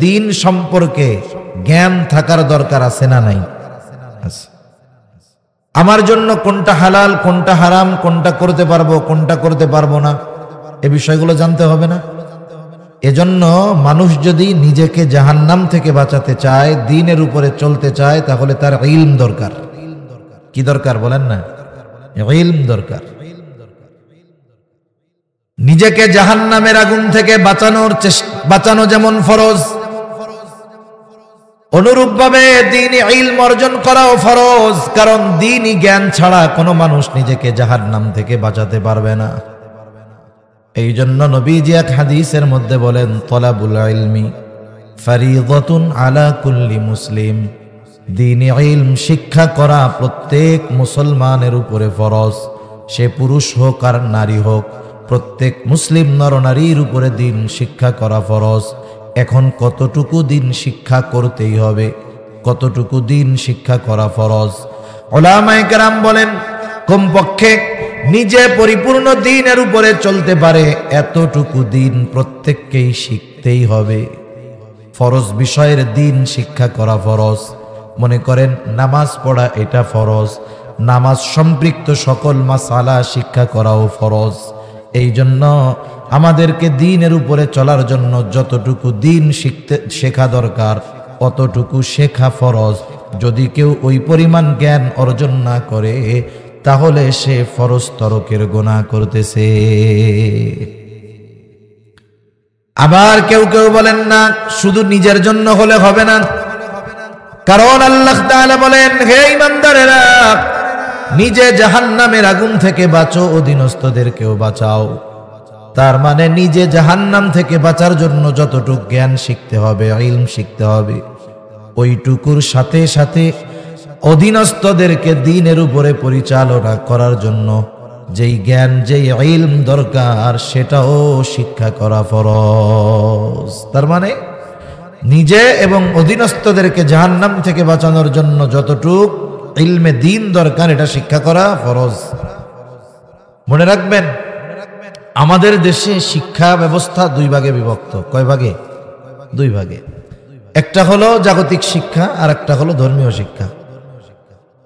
দ্বীন সম্পর্কে জ্ঞান থাকার দরকার আছে না নাই? আমার জন্য কোনটা হালাল, কোনটা হারাম, কোনটা করতে পারবো, কোনটা করতে পারবো না, এ বিষয়গুলো জানতে হবে না? এজন্য মানুষ যদি নিজেকে জাহান্নাম থেকে বাঁচাতে চায়, দ্বীনের উপরে চলতে চায়, তাহলে তার ইলম দরকার। কি দরকার বলেন না? ইলম দরকার। নিজেকে জাহান্নামের আগুন থেকে বাঁচানো যেমন ফরজ, অনুরূপভাবে দ্বীনি ইলম অর্জন করাও ফরজ। কারণ দ্বীনি জ্ঞান ছাড়া কোনো মানুষ নিজেকে জাহান্নাম থেকে বাঁচাতে পারবে না। এই জন্য নবীজি এক হাদিসের মধ্যে বলেন, তলাবুল ইলমি ফারিদাতুন আলা কুল্লি মুসলিম, দ্বীনি ইলম শিক্ষা করা প্রত্যেক মুসলমানের উপরে ফরজ। সে পুরুষ হোক আর নারী হোক, প্রত্যেক মুসলিম নরনারীর উপরে দ্বীন শিক্ষা করা ফরজ। এখন কতটুকু দ্বীন শিক্ষা করতেই হবে, কতটুকু দ্বীন শিক্ষা করা ফরজ? উলামায়ে কেরাম বলেন, কমপক্ষে নিজে পরিপূর্ণ দ্বীনের উপরে চলতে পারে এতটুকু দ্বীন প্রত্যেককেই শিখতেই হবে। ফরজ বিষয়ের দ্বীন শিক্ষা করা ফরজ। মনে করেন নামাজ পড়া এটা ফরজ, নামাজ সম্পৃক্ত সকল মাসালা শিক্ষা করাও ফরজ। এই জন্য আমাদেরকে দ্বীনের উপরে চলার জন্য যতটুকু দ্বীন শেখা দরকার অতটুকু শেখা ফরজ। যদি কেউ ওই পরিমাণ জ্ঞান অর্জন না করে তাহলে সে ফরজ তরকের গুনাহ করতেছে। আবার কেউ কেউ বলেন না, শুধু নিজের জন্য হলে হবে না। কারণ আল্লাহ তাআলা বলেন, হে ঈমানদারেরা, নিজে জাহান্নামের আগুন থেকে বাঁচো, অধীনস্থদেরকেও বাঁচাও। তার মানে নিজে জাহান্নাম থেকে বাঁচার জন্য যতটুকু জ্ঞান শিখতে হবে, ইলম শিখতে হবে, ওইটুকুর সাথে সাথে অধীনস্থদেরকে দ্বীনের উপরে পরিচালনা করার জন্য যেই জ্ঞান, যেই ইলম দরকার সেটাও শিক্ষা করা ফরজ। তার মানে নিজে এবং অধীনস্থদেরকে জাহান্নাম থেকে বাঁচানোর জন্য যতটুক ইলমে দ্বীন দরকার এটা শিক্ষা করা ফরজ। মনে রাখবেন, আমাদের দেশে শিক্ষা ব্যবস্থা দুই ভাগে বিভক্ত। কয় ভাগে? দুই ভাগে। একটা হলো জাগতিক শিক্ষা আর একটা হলো ধর্মীয় শিক্ষা।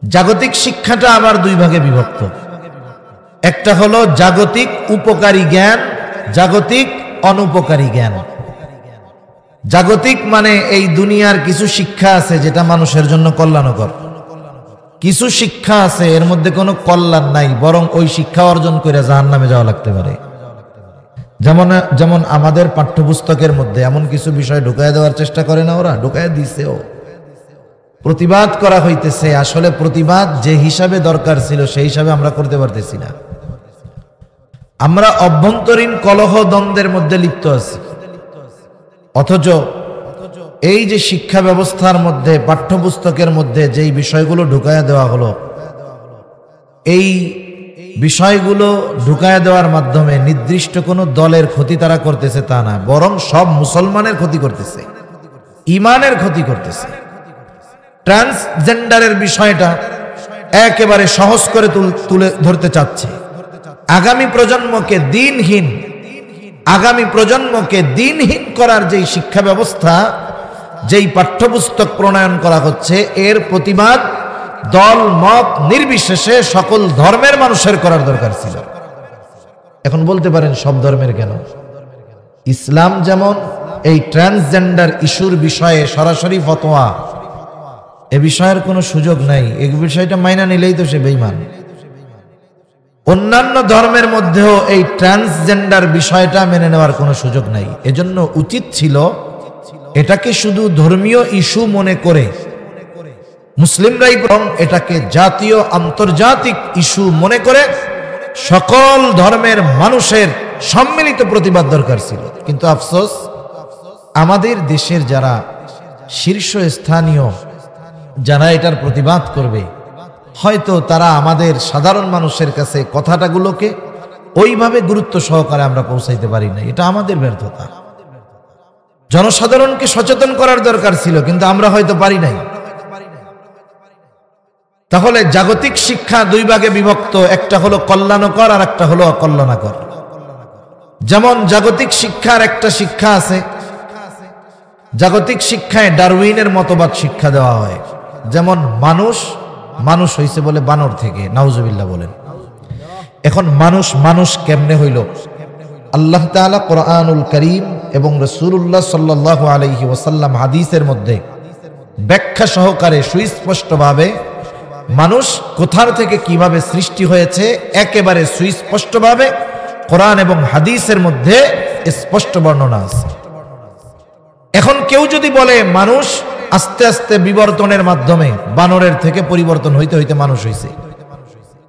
জাগতিক শিক্ষাটা আবার দুই ভাগে বিভক্ত। একটা হলো জাগতিক উপকারী জ্ঞান, জাগতিক অনুপকারী জ্ঞান। জাগতিক মানে এই দুনিয়ার কিছু শিক্ষা আছে যেটা মানুষের জন্য কল্যাণকর, কিছু শিক্ষা আছে এর মধ্যে কোনো কল্যাণ নাই, বরং ওই শিক্ষা অর্জন করে জাহান্নামে যাওয়া লাগতে পারে। যেমন আমাদের পাঠ্যপুস্তকের মধ্যে এমন কিছু বিষয় ঢুকায় দেওয়ার চেষ্টা করে না, ওরা ঢুকায় দিছেও। প্রতিবাদ করা হইতেছে, আসলে প্রতিবাদ যে হিসাবে দরকার ছিল সেই হিসাবে আমরা করতে পারতেছি না। আমরা অভ্যন্তরীণ কলহ দ্বন্দ্বের মধ্যে লিপ্ত আছি, অথচ এই যে শিক্ষা ব্যবস্থার মধ্যে পাঠ্যপুস্তকের মধ্যে যেই বিষয়গুলো ঢুকায়া দেওয়া হলো, এই বিষয়গুলো ঢুকায়া দেওয়ার মাধ্যমে নির্দিষ্ট কোনো দলের ক্ষতি তারা করতেছে তা না, বরং সব মুসলমানের ক্ষতি করতেছে, ইমানের ক্ষতি করতেছে। ট্রান্সজেন্ডারের বিষয়টা একেবারে সহজ করে তুলে ধরতে চাচ্ছে। আগামী প্রজন্মকে দিনহীন করার যেই শিক্ষা ব্যবস্থা, যেই পাঠ্যপুস্তক প্রণয়ন করা হচ্ছে, এর প্রতিবাদ দল মত নির্বিশেষে সকল ধর্মের মানুষের করার দরকার ছিল। এখন বলতে পারেন সব ধর্মের কেন? ইসলাম যেমন এই ট্রান্সজেন্ডার ইস্যুর বিষয়ে সরাসরি ফতোয়া, এ বিষয়ের কোনো সুযোগ নাই, এই বিষয়টা মাইনা নিলেই তো সে বেঈমান। অন্যান্য ধর্মের মধ্যেও এই ট্রান্সজেন্ডার বিষয়টা মেনে নেওয়ার কোনো সুযোগ নাই। এজন্য উচিত ছিল এটাকে শুধু ধর্মীয় ইস্যু মনে করে মুসলিমরাই বরং এটাকে জাতীয় আন্তর্জাতিক ইস্যু মনে করে সকল ধর্মের মানুষের সম্মিলিত প্রতিবাদ দরকার ছিল। কিন্তু আফসোস, আমাদের দেশের যারা শীর্ষস্থানীয় যারা এটার প্রতিবাদ করবে, হয়তো তারা আমাদের সাধারণ মানুষের কাছে কথাটাগুলোকে ওইভাবে গুরুত্ব সহকারে আমরা পৌঁছাইতে পারি না। এটা আমাদের ব্যর্থতা। জনসাধারণকে সচেতন করার দরকার ছিল, কিন্তু আমরা হয়তো পারি নাই। তাহলে জাগতিক শিক্ষা দুই ভাগে বিভক্ত, একটা হলো কল্যাণকর আর একটা হলো অকল্যাণকর। যেমন জাগতিক শিক্ষার একটা শিক্ষা আছে, জাগতিক শিক্ষায় ডারউইনের মতবাদ শিক্ষা দেওয়া হয়। যেমন মানুষ হইছে বলে বানর থেকে, নাউজুবিল্লাহ বলেন। এখন মানুষ কেমনে হইল? আল্লাহ তাআলা কোরআনুল কারীম এবং রাসূলুল্লাহ সাল্লাল্লাহু আলাইহি ওয়াসাল্লাম হাদিসের মধ্যে ব্যাখ্যা সহকারে সুস্পষ্টভাবে মানুষ কোথা থেকে কিভাবে সৃষ্টি হয়েছে একেবারে সুস্পষ্টভাবে কোরআন এবং হাদিসের মধ্যে স্পষ্ট বর্ণনা আছে। এখন কেউ যদি বলে মানুষ আস্তে আস্তে বিবর্তনের মাধ্যমে বানরের থেকে পরিবর্তন হইতে হইতে মানুষ হইছে,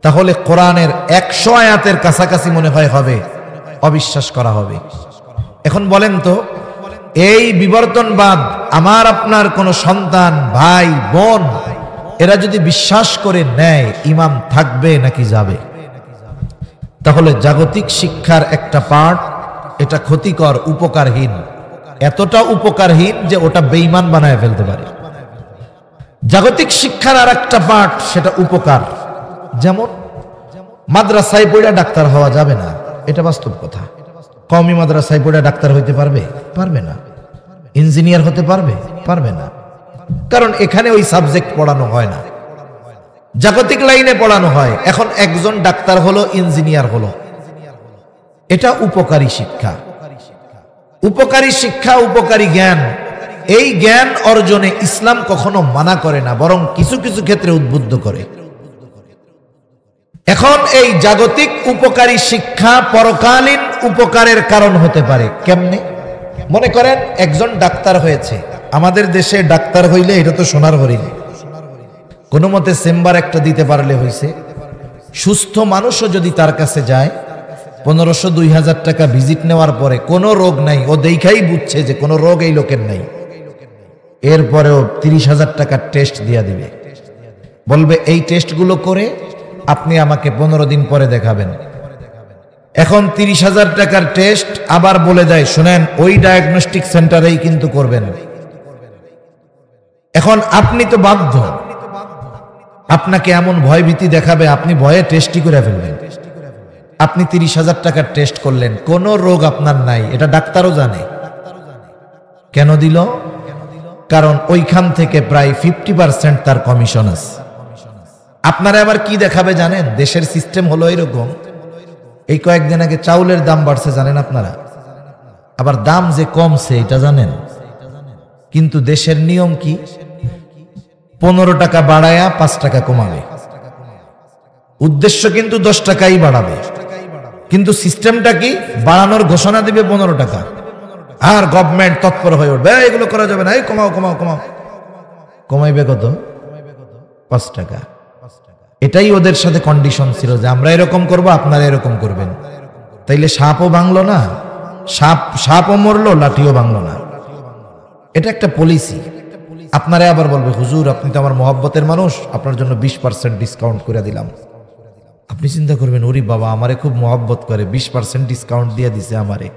তাহলে কোরআনের 100 আয়াতের কাছাকাছি মনে হয় হবে অবিশ্বাস করা হবে। এখন বলেন তো, এই বিবর্তনবাদ আমার আপনার কোন সন্তান, ভাই, বোন এরা যদি বিশ্বাস করে নেয়, ঈমান থাকবে নাকি যাবে? তাহলে জাগতিক শিক্ষার একটা পার্ট এটা ক্ষতিকর, উপকারহীন, এতটা উপকারহীন যে ওটা বেঈমান বানায় ফেলতে পারে। জাগতিক শিক্ষার আর একটা পার্ট সেটা উপকার। যেমন মাদ্রাসায় পড়ে ডাক্তার হওয়া যাবে না, এটা বাস্তব কথা। কওমি মাদ্রাসায় পড়ে ডাক্তার হইতে পারবে না। ইঞ্জিনিয়ার হতে পারবে না, কারণ এখানে ওই সাবজেক্ট পড়ানো হয় না, জাগতিক লাইনে পড়ানো হয়। এখন একজন ডাক্তার হলো, ইঞ্জিনিয়ার হলো, এটা উপকারী শিক্ষা। উপকারী জ্ঞান, এই জ্ঞান অর্জনে ইসলাম কখনো মানা করে না, বরং কিছু কিছু ক্ষেত্রে উদ্বুদ্ধ করে। এখন এই জাগতিক উপকারী শিক্ষা পরকালীন উপকারের কারণ হতে পারে। কেমনে? মনে করেন একজন ডাক্তার হয়েছে, আমাদের দেশে ডাক্তার হইলে এটা তো সোনার হরিণ, কোনো মতে চেম্বার একটা দিতে পারলে হইছে। সুস্থ মানুষও যদি তার কাছে যায়, 1500-2000 টাকা ভিজিট নেওয়ার পরে কোনো রোগ নাই, ও দেখাই বুঝছে যে কোনো রোগ এই লোকের নাই, এরপরেও 30,000 টাকার টেস্ট দিয়া দিবে, বলবে এই টেস্টগুলো করে আপনি আমাকে 15 দিন পরে দেখাবেন। এখন 30,000 টাকার টেস্ট আবার বলে দেয়, শুনেন ওই ডায়াগনস্টিক সেন্টারেই কিন্তু করবেন। এখন আপনি তো বাধ্য, আপনাকে এমন ভয়ভীতি দেখাবে, আপনি ভয়ে টেস্টই করে ফেলবেন। আপনি 30,000 টাকার টেস্ট করলেন, কোন রোগ আপনার নাই, এটা ডাক্তারও জানে। কেন দিল? কারণ ওইখান থেকে প্রায় 50% তার কমিশন আছে। আপনারা আবার কি দেখাবে জানেন? দেশের সিস্টেম হলো এরকম, এই কয়েকদিন আগে চাউলের দাম বাড়ছে জানেন আপনারা, আবার দাম যে কমছে এটা জানেন। কিন্তু দেশের নিয়ম কি? 15 টাকা বাড়ায়া 5 টাকা কমাবে, উদ্দেশ্য কিন্তু 10 টাকাই বাড়াবে, কিন্তু সিস্টেমটা কি? বাড়ানোর ঘোষণা দিবে 15 টাকা, আর গভর্নমেন্ট তৎপর হয়ে উঠবে, এগুলো করা যাবে না, এই কমাও। কমাইবে কত? 5 টাকা। এটাই ওদের সাথে কন্ডিশন ছিল যে আমরা এরকম করব, আপনারা এরকম করবেন। তাইলে সাপও ভাঙলো না, সাপও মরলো, লাঠিও ভাঙলো না। এটা একটা পলিসি। আপনারা আবার বলবে, হুজুর আপনি তো আমার মহব্বতের মানুষ, আপনার জন্য 20% ডিসকাউন্ট করে দিলাম। আপনি চিন্তা করবেন, ওরে বাবা আমারে খুব মহব্বত করে, 20% ডিসকাউন্ট দিয়ে দিছে আমারে।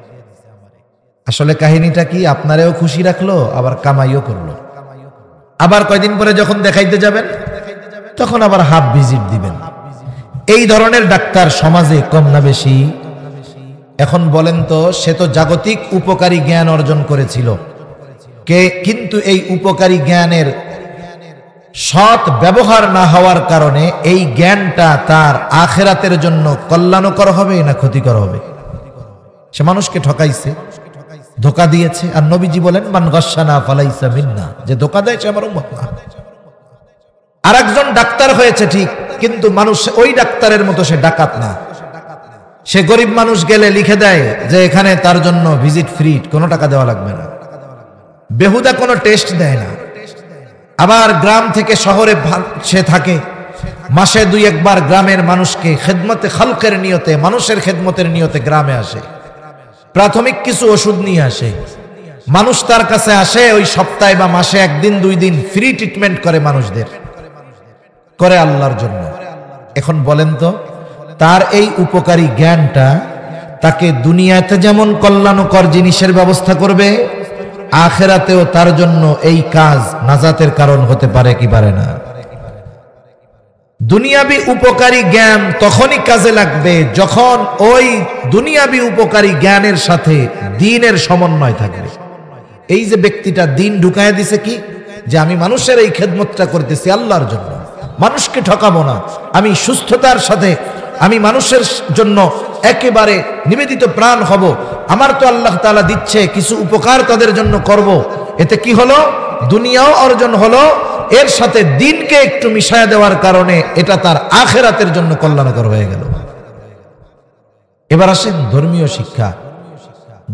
আসলে কাহিনীটা কি? আপনারেও খুশি রাখলো, আবার কামাইও করলো। আবার কয়দিন পরে যখন দেখাইতে যাবেন, তখন আবার হাফ ভিজিট দিবেন। এই ধরনের ডাক্তার সমাজে কম না বেশি? এখন বলেন তো, সে তো জাগতিক উপকারী জ্ঞান অর্জন করেছিল, কিন্তু এই উপকারী জ্ঞানের সৎ ব্যবহার না হওয়ার কারণে এই জ্ঞানটা তার আখিরাতের জন্য কল্যাণকর হবে না ক্ষতিকর হবে? সে মানুষকে ঠকাইছে, ধোঁকা দিয়েছে। আর নবীজি বলেন, মান গাশশানা ফালাইসা মিন্না, যে ধোঁকা দেয় সে আমার উম্মত না। আরেকজন ডাক্তার হয়েছে ঠিক, কিন্তু মানুষ ওই ডাক্তারের মতো সে ডাকাত না। সে গরিব মানুষ গেলে লিখে দেয় যে এখানে তার জন্য ভিজিট ফ্রি, কোনো টাকা দেওয়া লাগবে না। বেহুদা কোনো টেস্ট দেয় না। আবার গ্রাম থেকে শহরে সে থাকে, মাসে 2-1 বার গ্রামের মানুষকে খেদমতে খালকের নিয়তে, মানুষের খেদমতের নিয়তে গ্রামে আসে, প্রাথমিক কিছু ওষুধ নিয়ে আসে। মানুষ তার কাছে আসে, ওই সপ্তাহে বা মাসে 1 দিন 2 দিন ফ্রি ট্রিটমেন্ট করে মানুষদের, করে আল্লাহর জন্য। এখন বলেন তো, তার এই উপকারী জ্ঞানটা তাকে দুনিয়াতে যেমন কল্যাণকর জিনিসের ব্যবস্থা করবে, আখিরাতেও তার জন্য এই কাজ নাজাতের কারণ হতে পারে কি পারে না? দুনিয়াবি উপকারী জ্ঞান তখনই কাজে লাগবে যখন ওই দুনিয়াবি উপকারী জ্ঞানের সাথে দ্বীনের সমন্বয় থাকবে। এই যে ব্যক্তিটা দ্বীন ঢুকায় দিছে কি, যে আমি মানুষের এই খেদমতটা করতেছি আল্লাহর জন্য, মানুষকে ঠকাবো না, আমি সুস্থতার সাথে আমি মানুষের জন্য একেবারে নিবেদিত প্রাণ হব, আমার তো আল্লাহ তাআলা দিচ্ছে কিছু উপকার তাদের জন্য করব। এতে কি হলো? দুনিয়াও অর্জন হলো, এর সাথে দ্বীনকে একটু মিশায়া দেওয়ার কারণে এটা তার আখিরাতের জন্য কল্যাণকর হয়ে গেল। এবার আসেন ধর্মীয় শিক্ষা।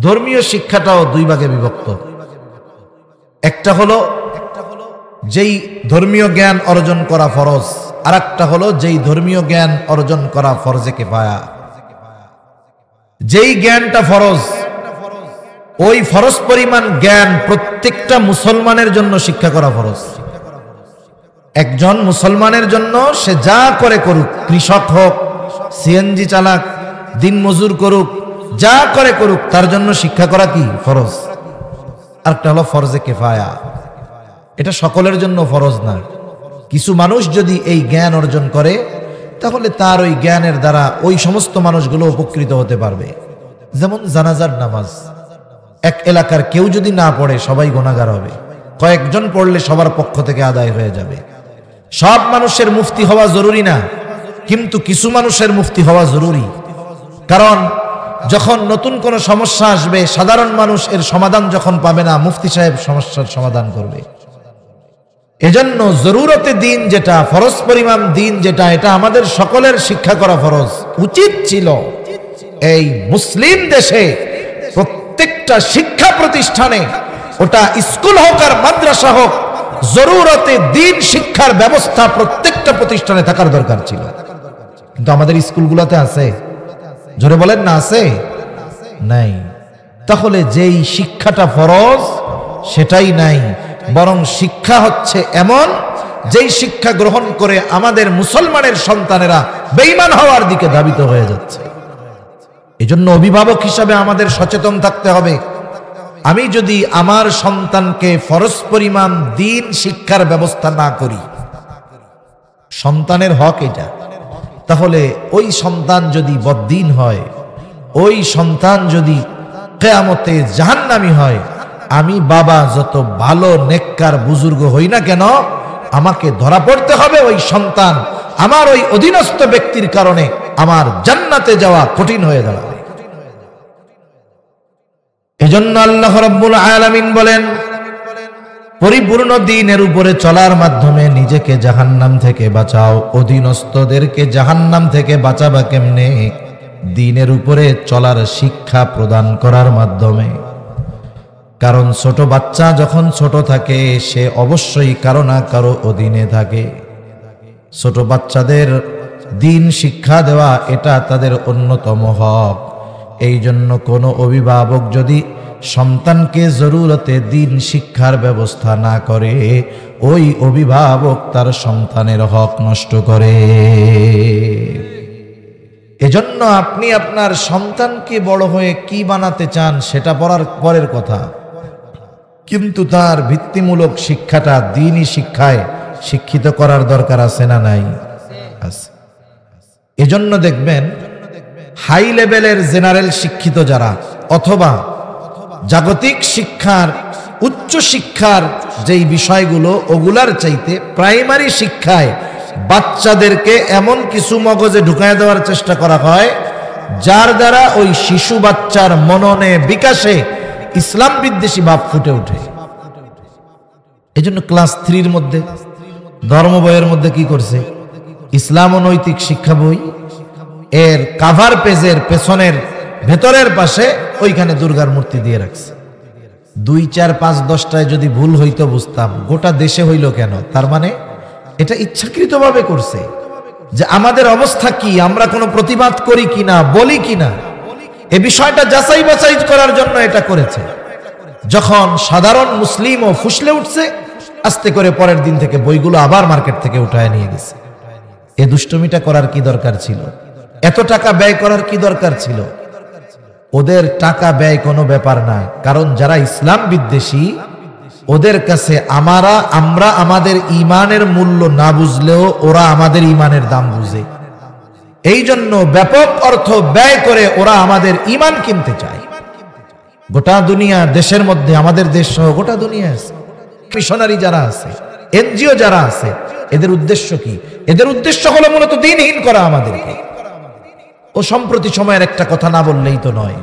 ধর্মীয় শিক্ষাটাও 2 ভাগে বিভক্ত। একটা হলো যেই ধর্মীয় জ্ঞান অর্জন করা ফরজ, আর একটা হলো যেই ধর্মীয় জ্ঞান অর্জন করা ফরজে কিফায়া। যেই জ্ঞানটা ফরজ, ওই ফরজ পরিমাণ জ্ঞান প্রত্যেকটা মুসলমানের জন্য শিক্ষা করা ফরজ। একজন মুসলমানের জন্য সে যা করে করুক, কৃষক হোক, সিএনজি চালাক, দিন মজুর করুক, যা করে করুক, তার জন্য শিক্ষা করা কি ফরজ। আরেকটা হলো ফরজে কিফায়া, এটা সকলের জন্য ফরজ না। কিছু মানুষ যদি এই জ্ঞান অর্জন করে তাহলে তার ওই জ্ঞানের দ্বারা ওই সমস্ত মানুষগুলো উপকৃত হতে পারবে। যেমন জানাজার নামাজ এক এলাকার কেউ যদি না পড়ে সবাই গুনাহগার হবে, কয়েকজন পড়লে সবার পক্ষ থেকে আদায় হয়ে যাবে। সব মানুষের মুফতি হওয়া জরুরি না, কিন্তু কিছু মানুষের মুফতি হওয়া জরুরি। কারণ যখন নতুন কোনো সমস্যা আসবে, সাধারণ মানুষ এর সমাধান যখন পাবে না, মুফতি সাহেব সমস্যার সমাধান করবে। এজন্য জরুরতে দিন যেটা, ফরজ পরিমাণ দিন যেটা, এটা আমাদের সকলের শিক্ষা করা ফরজ। উচিত ছিল এই মুসলিম দেশে প্রত্যেকটা শিক্ষা প্রতিষ্ঠানে, ওটা স্কুল হোক আর মাদ্রাসা হোক, জরুরতে দিন শিক্ষার ব্যবস্থা প্রত্যেকটা প্রতিষ্ঠানে থাকার দরকার ছিল। কিন্তু আমাদের স্কুলগুলোতে আছে? জোরে বলেন না, আছে? নাই। তাহলে যেই শিক্ষাটা ফরজ সেটাই নাই, বরং শিক্ষা হচ্ছে এমন যেই শিক্ষা গ্রহণ করে আমাদের মুসলমানের সন্তানেরা বেঈমান হওয়ার দিকে ধাবিত হয়ে যাচ্ছে। এজন্য অভিভাবক হিসাবে আমাদের সচেতন থাকতে হবে। আমি যদি আমার সন্তানকে ফরজ পরিমাণ দিন শিক্ষার ব্যবস্থা না করি, সন্তানের হক এটা, তাহলে ওই সন্তান যদি বদ্দিন হয়, ওই সন্তান যদি কিয়ামতে জাহান্নামী হয়, আমি বাবা যত ভালো নেককার বুজুর্গ হই না কেন, আমাকে ধরা পড়তে হবে ওই সন্তান আমার ওই অধীনস্থ ব্যক্তির কারণে আমার জান্নাতে যাওয়া কঠিন হয়ে দাঁড়াবে। এজন্য আল্লাহ রাব্বুল আলামিন বলেন, পরিপূর্ণ দ্বীনের উপরে চলার মাধ্যমে নিজেকে জাহান্নাম থেকে বাঁচাও। অধীনস্থদেরকে জাহান্নাম থেকে বাঁচাবা কেমনে? দ্বীনের উপরে চলার শিক্ষা প্রদান করার মাধ্যমে। কারণ ছোট বাচ্চা যখন ছোট থাকে সে অবশ্যই কারো না কারো অধীনে থাকে। ছোট বাচ্চাদের দ্বীন শিক্ষা দেওয়া এটা তাদের অন্যতম হক। এই জন্য কোনো অভিভাবক যদি সন্তানকে জরুরতে দ্বীন শিক্ষার ব্যবস্থা না করে, ওই অভিভাবক তার সন্তানের হক নষ্ট করে। এজন্য আপনি আপনার সন্তানকে বড় হয়ে কি বানাতে চান সেটা পরের কথা, কিন্তু তার ভিত্তিমূলক শিক্ষাটা দ্বীনি শিক্ষায় শিক্ষিত করার দরকার আছে না নাই? আছে। এজন্য দেখবেন হাই লেভেলের জেনারেল শিক্ষিত যারা, অথবা জাগতিক শিক্ষার উচ্চ শিক্ষার যেই বিষয়গুলো, ওগুলার চাইতে প্রাইমারি শিক্ষায় বাচ্চাদেরকে এমন কিছু মগজে ঢুকায় দেওয়ার চেষ্টা করা হয় যার দ্বারা ওই শিশু বাচ্চার মননে বিকাশে ইসলাম বিদ্বেষী ভাব ফুটে ওঠে। এই জন্য ক্লাস 3 মধ্যে ধর্ম বইয়ের মধ্যে কি করছে? ইসলাম ও নৈতিক শিক্ষা বই, এর কাভার পেজের পেছনের ভেতরের পাশে ওইখানে দুর্গার মূর্তি দিয়ে রাখছে। 2, 4, 5, 10টায় যদি ভুল হইতো বুঝতাম, গোটা দেশে হইল কেন? তার মানে এটা ইচ্ছাকৃতভাবে করছে যে আমাদের অবস্থা কি, আমরা কোনো প্রতিবাদ করি কিনা, বলি কিনা, এ বিষয়টা যাচাই বাছাই করার জন্য এটা করেছে। যখন সাধারণ মুসলিমও ফুসলে উঠছে, আস্তে করে পরের দিন থেকে বইগুলো আবার মার্কেট থেকে উঠায় নিয়ে গেছে। এ দুষ্টমিটা করার কি দরকার ছিল? এত টাকা ব্যয় করার কি দরকার ছিল? ওদের টাকা ব্যয় কোনো ব্যাপার না, কারণ যারা ইসলাম বিদ্বেষী ওদের কাছে আমরা আমাদের ইমানের মূল্য না বুঝলেও ওরা আমাদের ইমানের দাম বুঝে। এই জন্য ব্যাপক অর্থ ব্যয় করে ওরা আমাদের ইমান কিনতে চায়। গোটা দুনিয়া, দেশের মধ্যে আমাদের দেশ সহ গোটা দুনিয়া আছে মিশনারি যারা আছে, এনজিও যারা আছে, এদের উদ্দেশ্য কি? এদের উদ্দেশ্য হলো মূলত দিনহীন করা আমাদেরকে। ও সম্প্রতি সময়ের একটা কথা না বললেই তো নয়,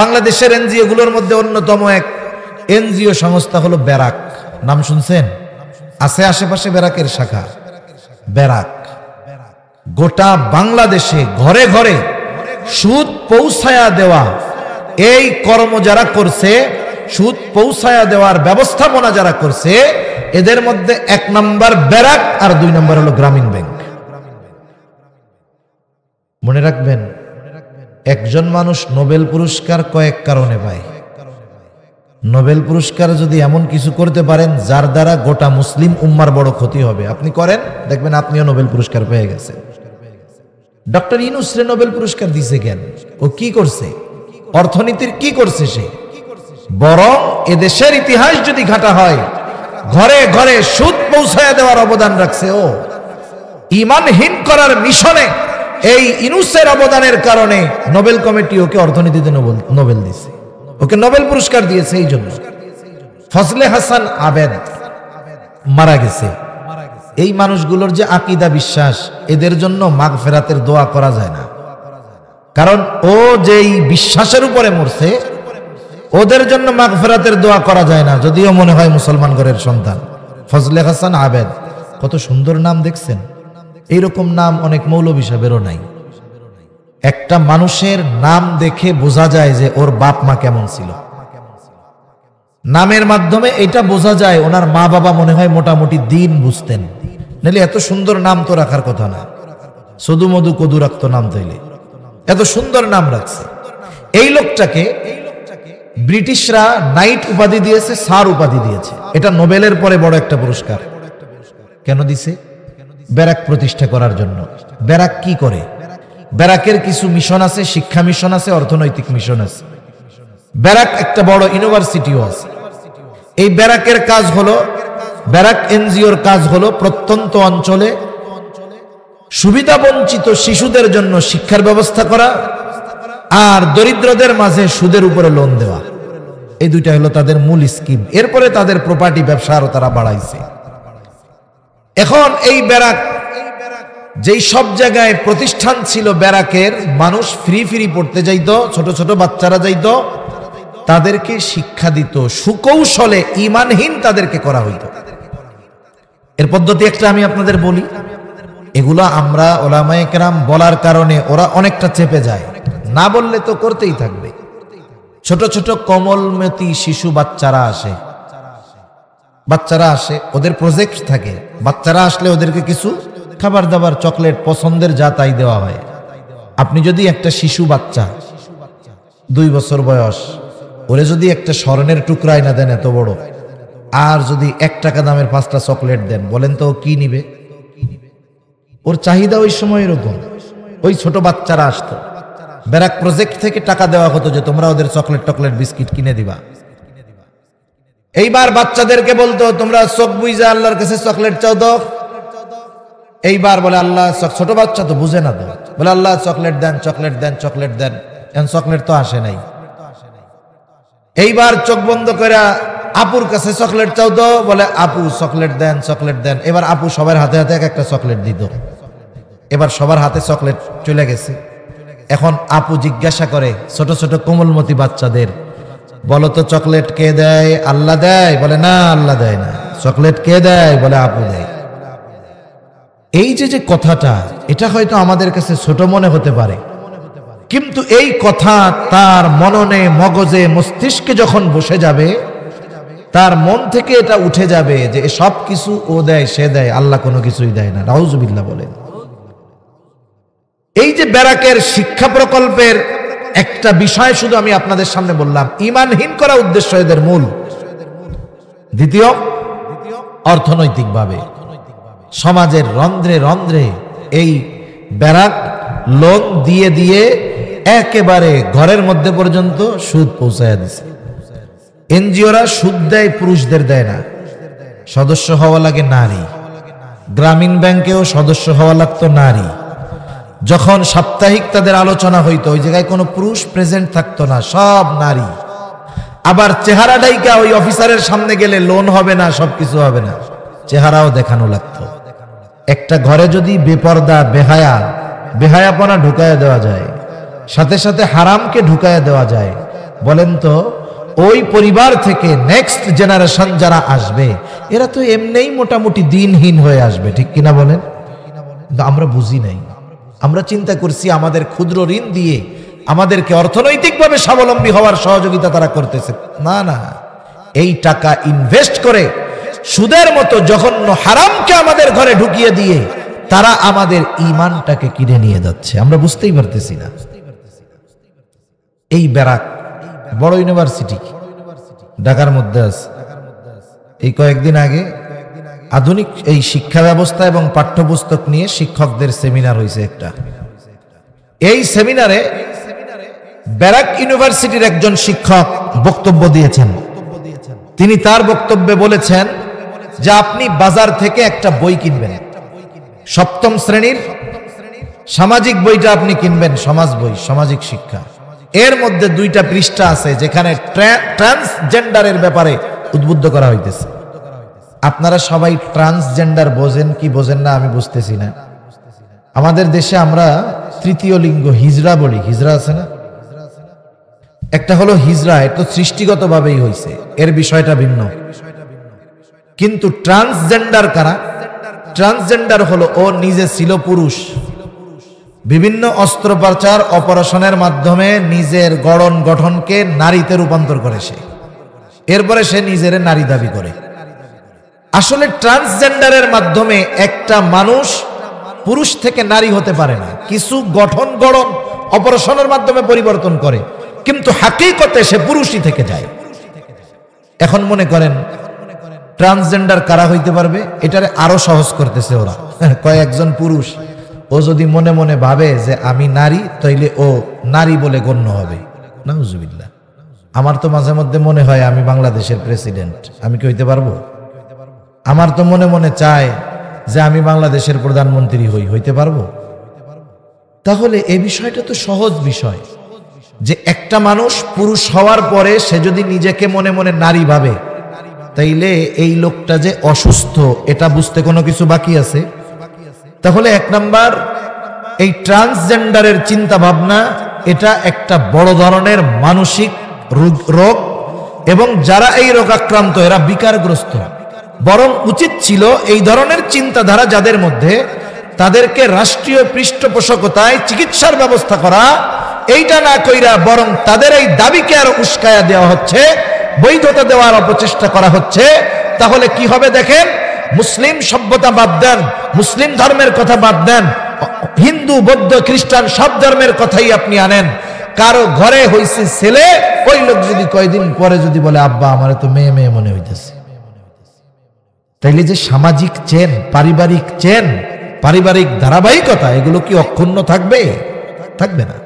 বাংলাদেশের এনজিও গুলোর মধ্যে অন্যতম এক এনজিও সংস্থা হলো ব্যারাক। নাম শুনছেন? আছে আশেপাশে ব্যারাকের শাখা। ব্যারাক গোটা বাংলাদেশে ঘরে ঘরে সুদ পৌঁছায়া দেওয়া, এই কর্ম যারা করছে, সুদ পৌঁছায়া দেওয়ার ব্যবস্থাপনা যারা করছে, এদের মধ্যে 1 নম্বর ব্যারাক আর 2 নম্বর হলো গ্রামীণ ব্যাংক। মনে রাখবেন, একজন মানুষ নোবেল পুরস্কার কয়েক কারণে পায়। নোবেল পুরস্কার যদি এমন কিছু করতে পারেন যার দ্বারা গোটা মুসলিম উম্মার বড় ক্ষতি হবে, আপনি করেন, দেখবেন আপনিও নোবেল পুরস্কার পেয়ে গেছেন। ডক্টর ইউনূসরে নোবেল পুরস্কার দিছে কেন? ও কি করছে? অর্থনীতির কি করছে সে? বরং এদেশের ইতিহাস যদি ঘাটা হয়, ঘরে ঘরে সুদ পৌঁছায়া দেওয়ার অবদান রাখছে ও। ইমানহীন করার মিশনে এই ইউনূসের অবদানের কারণে নোবেল কমিটি ওকে অর্থনীতিতে নোবেল দিয়েছে, ওকে নোবেল পুরস্কার দিয়েছে। এই জন্য ফজলে হাসান আবেদ মারা গেছে। এই মানুষগুলোর যে আকীদা বিশ্বাস, এদের জন্য মাগফিরাতের দোয়া করা যায় না, কারণ ও যেই বিশ্বাসের উপরে মরছে, ওদের জন্য মাগফিরাতের দোয়া করা যায় না, যদিও মনে হয় মুসলমান ঘরের সন্তান। ফজলে হাসান আবেদ, কত সুন্দর নাম দেখছেন? এইরকম নাম অনেক মৌলভী সাহেবেরও নাই। একটা মানুষের নাম দেখে বোঝা যায় যে ওর বাপ মা কেমন ছিল। নামের মাধ্যমে এটা বোঝা যায় ওনার মা বাবা মনে হয় মোটামুটি দিন বুঝতেন, নাহলে এত সুন্দর নাম তো রাখার কথা না। সদু মধু কদু রাখতো নাম, তৈলে এত সুন্দর নাম রাখছে। এই লোকটাকে ব্রিটিশরা নাইট উপাধি দিয়েছে, স্যার উপাধি দিয়েছে। এটা নোবেলের পরে বড় একটা পুরস্কার। কেন দিছে? ব্যারাক প্রতিষ্ঠা করার জন্য। ব্যারাক কি করে? ব্যারাকের কিছু মিশন আছে, শিক্ষা মিশন আছে, অর্থনৈতিক মিশন আছে। ব্যারাক একটা বড় ইউনিভার্সিটিও আছে। এই ব্যারাকের কাজ হলো, ব্যারাক এনজিওর কাজ হলো প্রত্যন্ত অঞ্চলে সুবিধা বঞ্চিত শিশুদের জন্য শিক্ষার ব্যবস্থা করা আর দরিদ্রদের মাঝে সুদের উপরে লোন দেওয়া। এই দুইটা হলো তাদের মূল স্কিম। এরপরে তাদের প্রপার্টি ব্যবসা আরো তারা বাড়াইছে। এখন এই ব্যারাক যেই সব জায়গায় প্রতিষ্ঠান ছিল ব্যারাকের, মানুষ ফ্রি পড়তে যাইতো, ছোট ছোট বাচ্চারা যাইতো, তাদেরকে শিক্ষা দিত সুকৌশলে, ইমানহীন তাদেরকে করা হইতো। এর পদ্ধতি একটা আমি আপনাদের বলি, এগুলো আমরা ওলামায়ে কেরাম বলার কারণে ওরা অনেকটা চেপে যায়, না বললে তো করতেই থাকবে। ছোট ছোট কোমলমতি শিশু বাচ্চারা আসে, ওদের প্রজেক্ট থাকে। বাচ্চারা আসলে ওদেরকে কিছু খাবার দাবার, চকলেট, পছন্দের যা তাই দেওয়া হয়। আপনি যদি একটা শিশু বাচ্চা 2 বছর বয়স, ওরে যদি একটা স্বর্ণের টুকরা না দেন এত বড়, আর যদি 1 টাকা দামের 5টা চকলেট দেন, বলেন তো ও কি নিবে? ওর চাহিদা ওই সময় এরকম। ওই ছোট বাচ্চারা আসতো, ব্যারাক প্রজেক্ট থেকে টাকা দেওয়া হতো যে তোমরা ওদের চকলেট বিস্কিট কিনে দিবা। এইবার বাচ্চাদেরকে বলতো তোমরা চোখ বুইজা আল্লাহর কাছে চকলেট চাও তো। এইবার বলে আল্লাহ, ছোট বাচ্চা তো বুঝে না, তো বলে আল্লাহ চকলেট দেন, এখন চকলেট তো আসে নাই। এইবার চোখ বন্ধ করে আপুর কাছে চকলেট চাও তো, বলে আপু চকলেট দেন। এবার আপু সবার হাতে হাতে একটা চকলেট দিত। এবার সবার হাতে চকলেট চলে গেছে। এখন আপু জিজ্ঞাসা করে ছোট ছোট কোমলমতি বাচ্চাদের, বলো তো চকলেট কে দেয়? আল্লাহ দেয়? বলে না, আল্লাহ দেয় না। চকলেট কে দেয়? বলে আপু দেয়। এই যে কথাটা, এটা হয়তো আমাদের কাছে ছোট মনে হতে পারে, কিন্তু এই কথা তার মননে, মগজে, মস্তিষ্কে যখন বসে যাবে, তার মন থেকে এটা উঠে যাবে যে সব কিছু ও দেয়, সে দেয়, আল্লাহ কোনো কিছুই দেয় না। নাউজুবিল্লাহ বলেন। এই যে ব্যারাকের শিক্ষা প্রকল্পের একটা বিষয় শুধু আমি আপনাদের সামনে বললাম, ঈমানহীন করা উদ্দেশ্য এদের মূল। দ্বিতীয়, অর্থনৈতিকভাবে সমাজের রন্ধ্রে রন্ধ্রে এই ব্যারাক লোন দিয়ে দিয়ে একেবারে ঘরের মধ্যে পর্যন্ত সুদ পৌঁছায় দিছে। এনজিওরা সুদ দেয়, পুরুষদের দেয় না। সদস্য হওয়া লাগে নারী। গ্রামীণ ব্যাংকেও সদস্য হওয়া লাগতো নারী। যখন সাপ্তাহিক তাদের আলোচনা হইতো, ওই জায়গায় কোনো পুরুষ প্রেজেন্ট থাকতো না, সব নারী। আবার চেহারা ডাইকা ওই অফিসারের সামনে গেলে লোন হবে না, সবকিছু হবে না, চেহারাও দেখানো লাগতো। একটা ঘরে যদি বেপর্দা, বেহায়াপনা ঢুকায়া দেওয়া যায়, সাথে সাথে হারামকে ঢুকায়া দেওয়া যায়, বলেন তো ওই পরিবার থেকে নেক্সট জেনারেশন যারা আসবে, এরা তো এমনিই মোটামুটি দিনহীন হয়ে আসবে, ঠিক কিনা বলেন? কিন্তু আমরা বুঝি নাই। আমরা চিন্তা করছি আমাদের ক্ষুদ্র ঋণ দিয়ে আমাদেরকে অর্থনৈতিকভাবে স্বাবলম্বী হওয়ার সহযোগিতা তারা করতেছে। না না, এই টাকা ইনভেস্ট করে সুদের মতো জঘন্য হারামকে আমাদের ঘরে ঢুকিয়ে দিয়ে তারা আমাদের ঈমানটাকে কিনে নিয়ে যাচ্ছে, আমরা বুঝতেই পারতেছি না। এই ব্যারাক বড় ইউনিভার্সিটি ঢাকার মধ্যে আছে। এই কয়েকদিন আগে আধুনিক এই শিক্ষা ব্যবস্থা এবং পাঠ্যপুস্তক নিয়ে শিক্ষকদের সেমিনার হয়েছে একটা। এই সেমিনারে ব্যারাক ইউনিভার্সিটির একজন শিক্ষক বক্তব্য দিয়েছেন। তিনি তার বক্তব্যে বলেছেন যে আপনি বাজার থেকে একটা বই কিনবেন, সপ্তম শ্রেণীর সামাজিক বইটা আপনি কিনবেন, সমাজ বই, সামাজিক শিক্ষা। এর মধ্যে 2টা পৃষ্ঠা আছে যেখানে ট্রান্সজেন্ডারের ব্যাপারে উদ্বুদ্ধ করা হইতেছে। আপনারা সবাই ট্রান্সজেন্ডার বোঝেন কি বোঝেন না আমি বুঝতেছি না। আমাদের দেশে আমরা তৃতীয় লিঙ্গ হিজড়া বলি, হিজড়া আছে না? একটা হলো হিজড়া, এটা সৃষ্টিগতভাবেই হয়েছে, এর বিষয়টা ভিন্ন। কিন্তু ট্রান্সজেন্ডার কারা? ট্রান্সজেন্ডার হলো ও নিজে ছিল পুরুষ, বিভিন্ন অস্ত্রোপচার অপারেশনের মাধ্যমে নিজের গঠনকে নারীতে রূপান্তর করে সে, এরপরে সে নিজের নারী দাবি করে। আসলে ট্রান্সজেন্ডারের মাধ্যমে একটা মানুষ পুরুষ থেকে নারী হতে পারে না, কিছু গঠন অপারেশনের মাধ্যমে পরিবর্তন করে, কিন্তু হাকিকতে সে পুরুষই থেকে যায়। এখন মনে করেন ট্রান্সজেন্ডার কারা হইতে পারবে? এটারে আরো সহজ করতেছে ওরা। কয়েকজন পুরুষ, ও যদি মনে মনে ভাবে যে আমি নারী, তাইলে ও নারী বলে গণ্য হবে। নাউজুবিল্লাহ। আমার তো মাঝে মধ্যে মনে হয় আমি বাংলাদেশের প্রেসিডেন্ট, আমি কি হইতে পারবো? আমার তো মনে মনে চায় যে আমি বাংলাদেশের প্রধানমন্ত্রী হইতে পারবো? তাহলে এই বিষয়টা তো সহজ বিষয়, যে একটা মানুষ পুরুষ হওয়ার পরে সে যদি নিজেকে মনে মনে নারী ভাবে, তাইলে এই লোকটা যে অসুস্থ এটা বুঝতে কোনো কিছু বাকি আছে? তাহলে 1 নাম্বার, এই ট্রান্সজেন্ডারের চিন্তা ভাবনা এটা একটা বড় ধরনের মানসিক রোগ, এবং যারা এই রোগ আক্রান্ত এরা বিকারগ্রস্ত। বরং উচিত ছিল এই ধরনের চিন্তাধারা যাদের মধ্যে, তাদেরকে রাষ্ট্রীয় পৃষ্ঠপোষকতায় চিকিৎসার ব্যবস্থা করা। এইটা না কইরা বরং তাদের এই দাবিকে আরো উস্কায়া দেওয়া হচ্ছে, বৈধতা দেওয়ার অপচেষ্টা করা হচ্ছে। তাহলে কি হবে দেখেন, মুসলিম সভ্যতা বাদ দেন, মুসলিম ধর্মের কথা বাদ দেন, হিন্দু বৌদ্ধ খ্রিস্টান সব ধর্মের কথাই আপনি আনেন, কারো ঘরে হইছে ছেলে, ওই লোক যদি কয়দিন পরে যদি বলে আব্বা আমার তো মেয়ে মেয়ে মনে হইতেছে, তাইলে যে সামাজিক চেন, পারিবারিক ধারাবাহিকতা, এগুলো কি অক্ষুণ্ণ থাকবে? থাকবে না।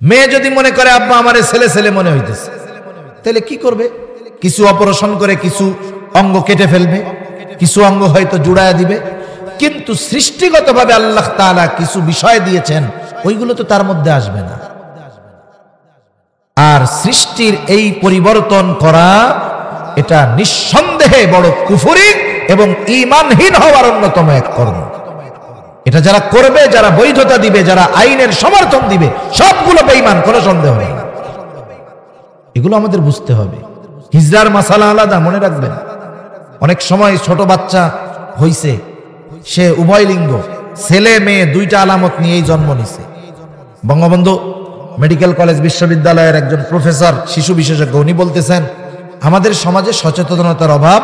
মেয়ে যদি মনে করে আব্বা আমার ছেলে ছেলে মনে হইতেছে, তাহলে কি করবে? কিছু অপারেশন করে কিছু অঙ্গ কেটে ফেলবে, কিছু অঙ্গ হয়তো জুড়ায়া দিবে, কিন্তু সৃষ্টিগতভাবে আল্লাহ তাআলা কিছু বিষয় দিয়েছেন, ওইগুলো তো তার মধ্যে আসবে না। আর সৃষ্টির এই পরিবর্তন করা, এটা নিঃসন্দেহে বড় কুফরি এবং ঈমানহীন হওয়ার অন্যতম এক কর্ম। এটা যারা করবে, যারা বৈধতা দিবে, যারা আইনের সমর্থন দিবে, সবগুলো বেঈমান, কোনো সন্দেহ নেই। এগুলো আমাদের বুঝতে হবে। হিজড়ার মাসালা আলাদা, মনে রাখবেন। অনেক সময় ছোট বাচ্চা হইছে, সে উভয় লিঙ্গ, ছেলে মেয়ে 2টা আলামত নিয়েই জন্ম নিছে, বঙ্গবন্ধু মেডিকেল কলেজ বিশ্ববিদ্যালয়ের একজন প্রফেসর, শিশু বিশেষজ্ঞ, উনি বলতেছেন আমাদের সমাজে সচেতনতার অভাব,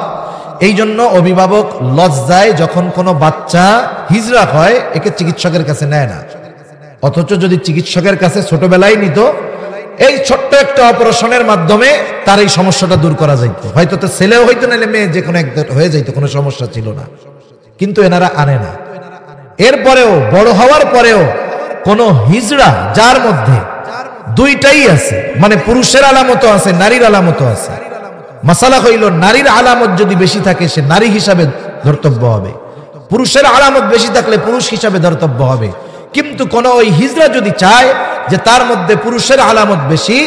এই জন্য অভিভাবক লজ্জায় যখন কোনো বাচ্চা হিজড়া হয় একে চিকিৎসকের কাছে নেয় না, অথচ যদি চিকিৎসকের কাছে ছোটবেলায় নিত, এই ছোট্ট একটা অপারেশনের মাধ্যমে তার এই সমস্যাটা দূর করা যাইত, হয়তো তো ছেলেও হইতো নাহলে মেয়ে যে কোনো একটা হয়ে যাইতো, কোনো সমস্যা ছিল না। কিন্তু এনারা আনে না। এরপরেও বড় হওয়ার পরেও কোন হিজড়া যার মধ্যে দুইটাই আছে, মানে পুরুষের আলামতও আছে নারীর আলামতও আছে, মাসালা হইল নারীর আলামত যদি বেশি থাকে সে নারী হিসাবে ধর্তব্য হবে, পুরুষের আলামত বেশি থাকলে পুরুষ হিসাবে ধর্তব্য হবে। কিন্তু কোন ওই হিজড়া যদি চায় যে তার মধ্যে পুরুষের আলামত বেশি,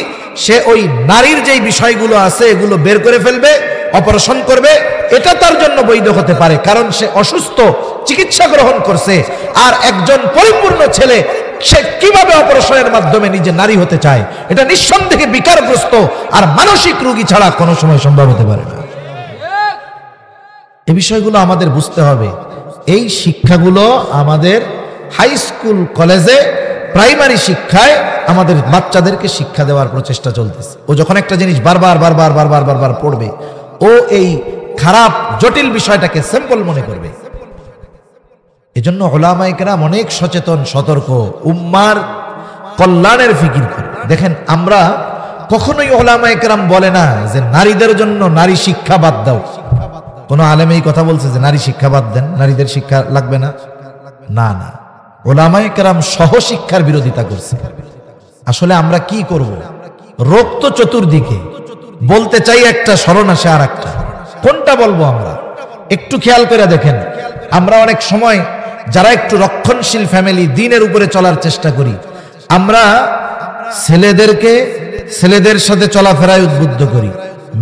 সে ওই নারীর যেই বিষয়গুলো আছে এগুলো বের করে ফেলবে, অপারেশন করবে, এটা তার জন্য বৈধ হতে পারে, কারণ সে অসুস্থ, চিকিৎসা গ্রহণ করছে। আর একজন পরিপূর্ণ ছেলে সে কিভাবে অপারেশনের মাধ্যমে নিজে নারী হতে চায়, এটা নিঃসন্দেহে বিকারগ্রস্ত আর মানসিক রোগী ছাড়া কোনো সময় সম্ভব হতে পারে না। এই বিষয়গুলো আমাদের বুঝতে হবে। এই শিক্ষাগুলো আমাদের হাই স্কুল, কলেজে, প্রাইমারি শিক্ষায় আমাদের বাচ্চাদেরকে শিক্ষা দেওয়ার প্রচেষ্টা চলতেছে। ও যখন একটা জিনিস বারবার বারবার বারবার বারবার পড়বে, ও এই খারাপ জটিল বিষয়টাকে সিম্পল মনে করবে। এজন্য উলামায়ে কেরাম অনেক সচেতন, সতর্ক, উম্মার কল্যাণের ফিকির করে। দেখেন, আমরা কখনোই উলামায়ে কেরাম বলে না যে নারীদের জন্য নারী শিক্ষা বাদ দাও। কোন আলেম এই কথা বলছে যে নারী শিক্ষা বাদ দেন, নারীদের শিক্ষা লাগবে না? না না, উলামায়ে কেরাম সহশিক্ষার বিরোধিতা করছে। আসলে আমরা কি করব? রোগ তো চতুর্দিকে, বলতে চাই একটা, স্মরণ আসে আর একটা। কোনটা বলবো আমরা? একটু খেয়াল করে দেখেন, আমরা অনেক সময় যারা একটু রক্ষণশীল ফ্যামিলি, দ্বীনের উপরে চলার চেষ্টা করি, আমরা ছেলেদেরকে ছেলেদের সাথে চলাফেরায় উদ্বুদ্ধ করি,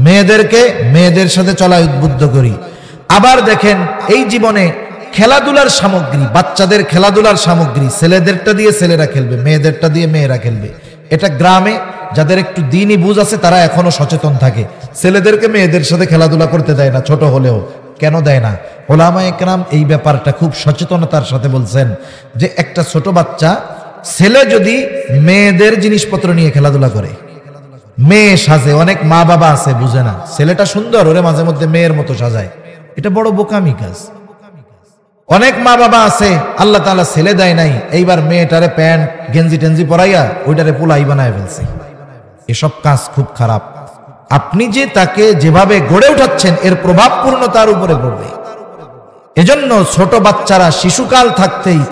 মেয়েদেরকে মেয়েদের সাথে চলায় উদ্বুদ্ধ করি। আবার দেখেন, এই জীবনে খেলাধুলার সামগ্রী, বাচ্চাদের খেলাধুলার সামগ্রী ছেলেদেরটা দিয়ে ছেলেরা খেলবে, মেয়েদেরটা দিয়ে মেয়েরা খেলবে। এটা গ্রামে যাদের একটু দ্বীনি বুঝ আছে তারা এখনো সচেতন থাকে, ছেলেদেরকে মেয়েদের সাথে খেলাধুলা করতে দেয় না, ছোট হলেও। কেন দেয় না? উলামায়ে কেরাম এই ব্যাপারটা খুব সচেতনতার সাথে বলছেন যে একটা ছোট বাচ্চা, ছেলে যদি মেয়েদের জিনিসপত্র নিয়ে খেলাধুলা করে, মেয়ে সাজে, অনেক মা বাবা আছে বুঝে না, ছেলেটা সুন্দর, ওরে মাঝে মধ্যে মেয়ের মতো সাজায়, এটা বড় বোকামি কাজ। অনেক মা বাবা আছে আল্লাহ তাআলা ছেলে দেয় নাই, এইবার মেয়েটারে প্যান্ট গেঞ্জি টেঞ্জি পরাইয়া ওইটারে পোলাই বানায় ফেলছে। এসব কাজ খুব খারাপ। আপনি যে তাকে যেভাবে গড়ে উঠাচ্ছেন এর প্রভাব পূর্ণ তার উপরে পড়বে। এজন্য ছোট বাচ্চারা শিশুকাল থাকতেই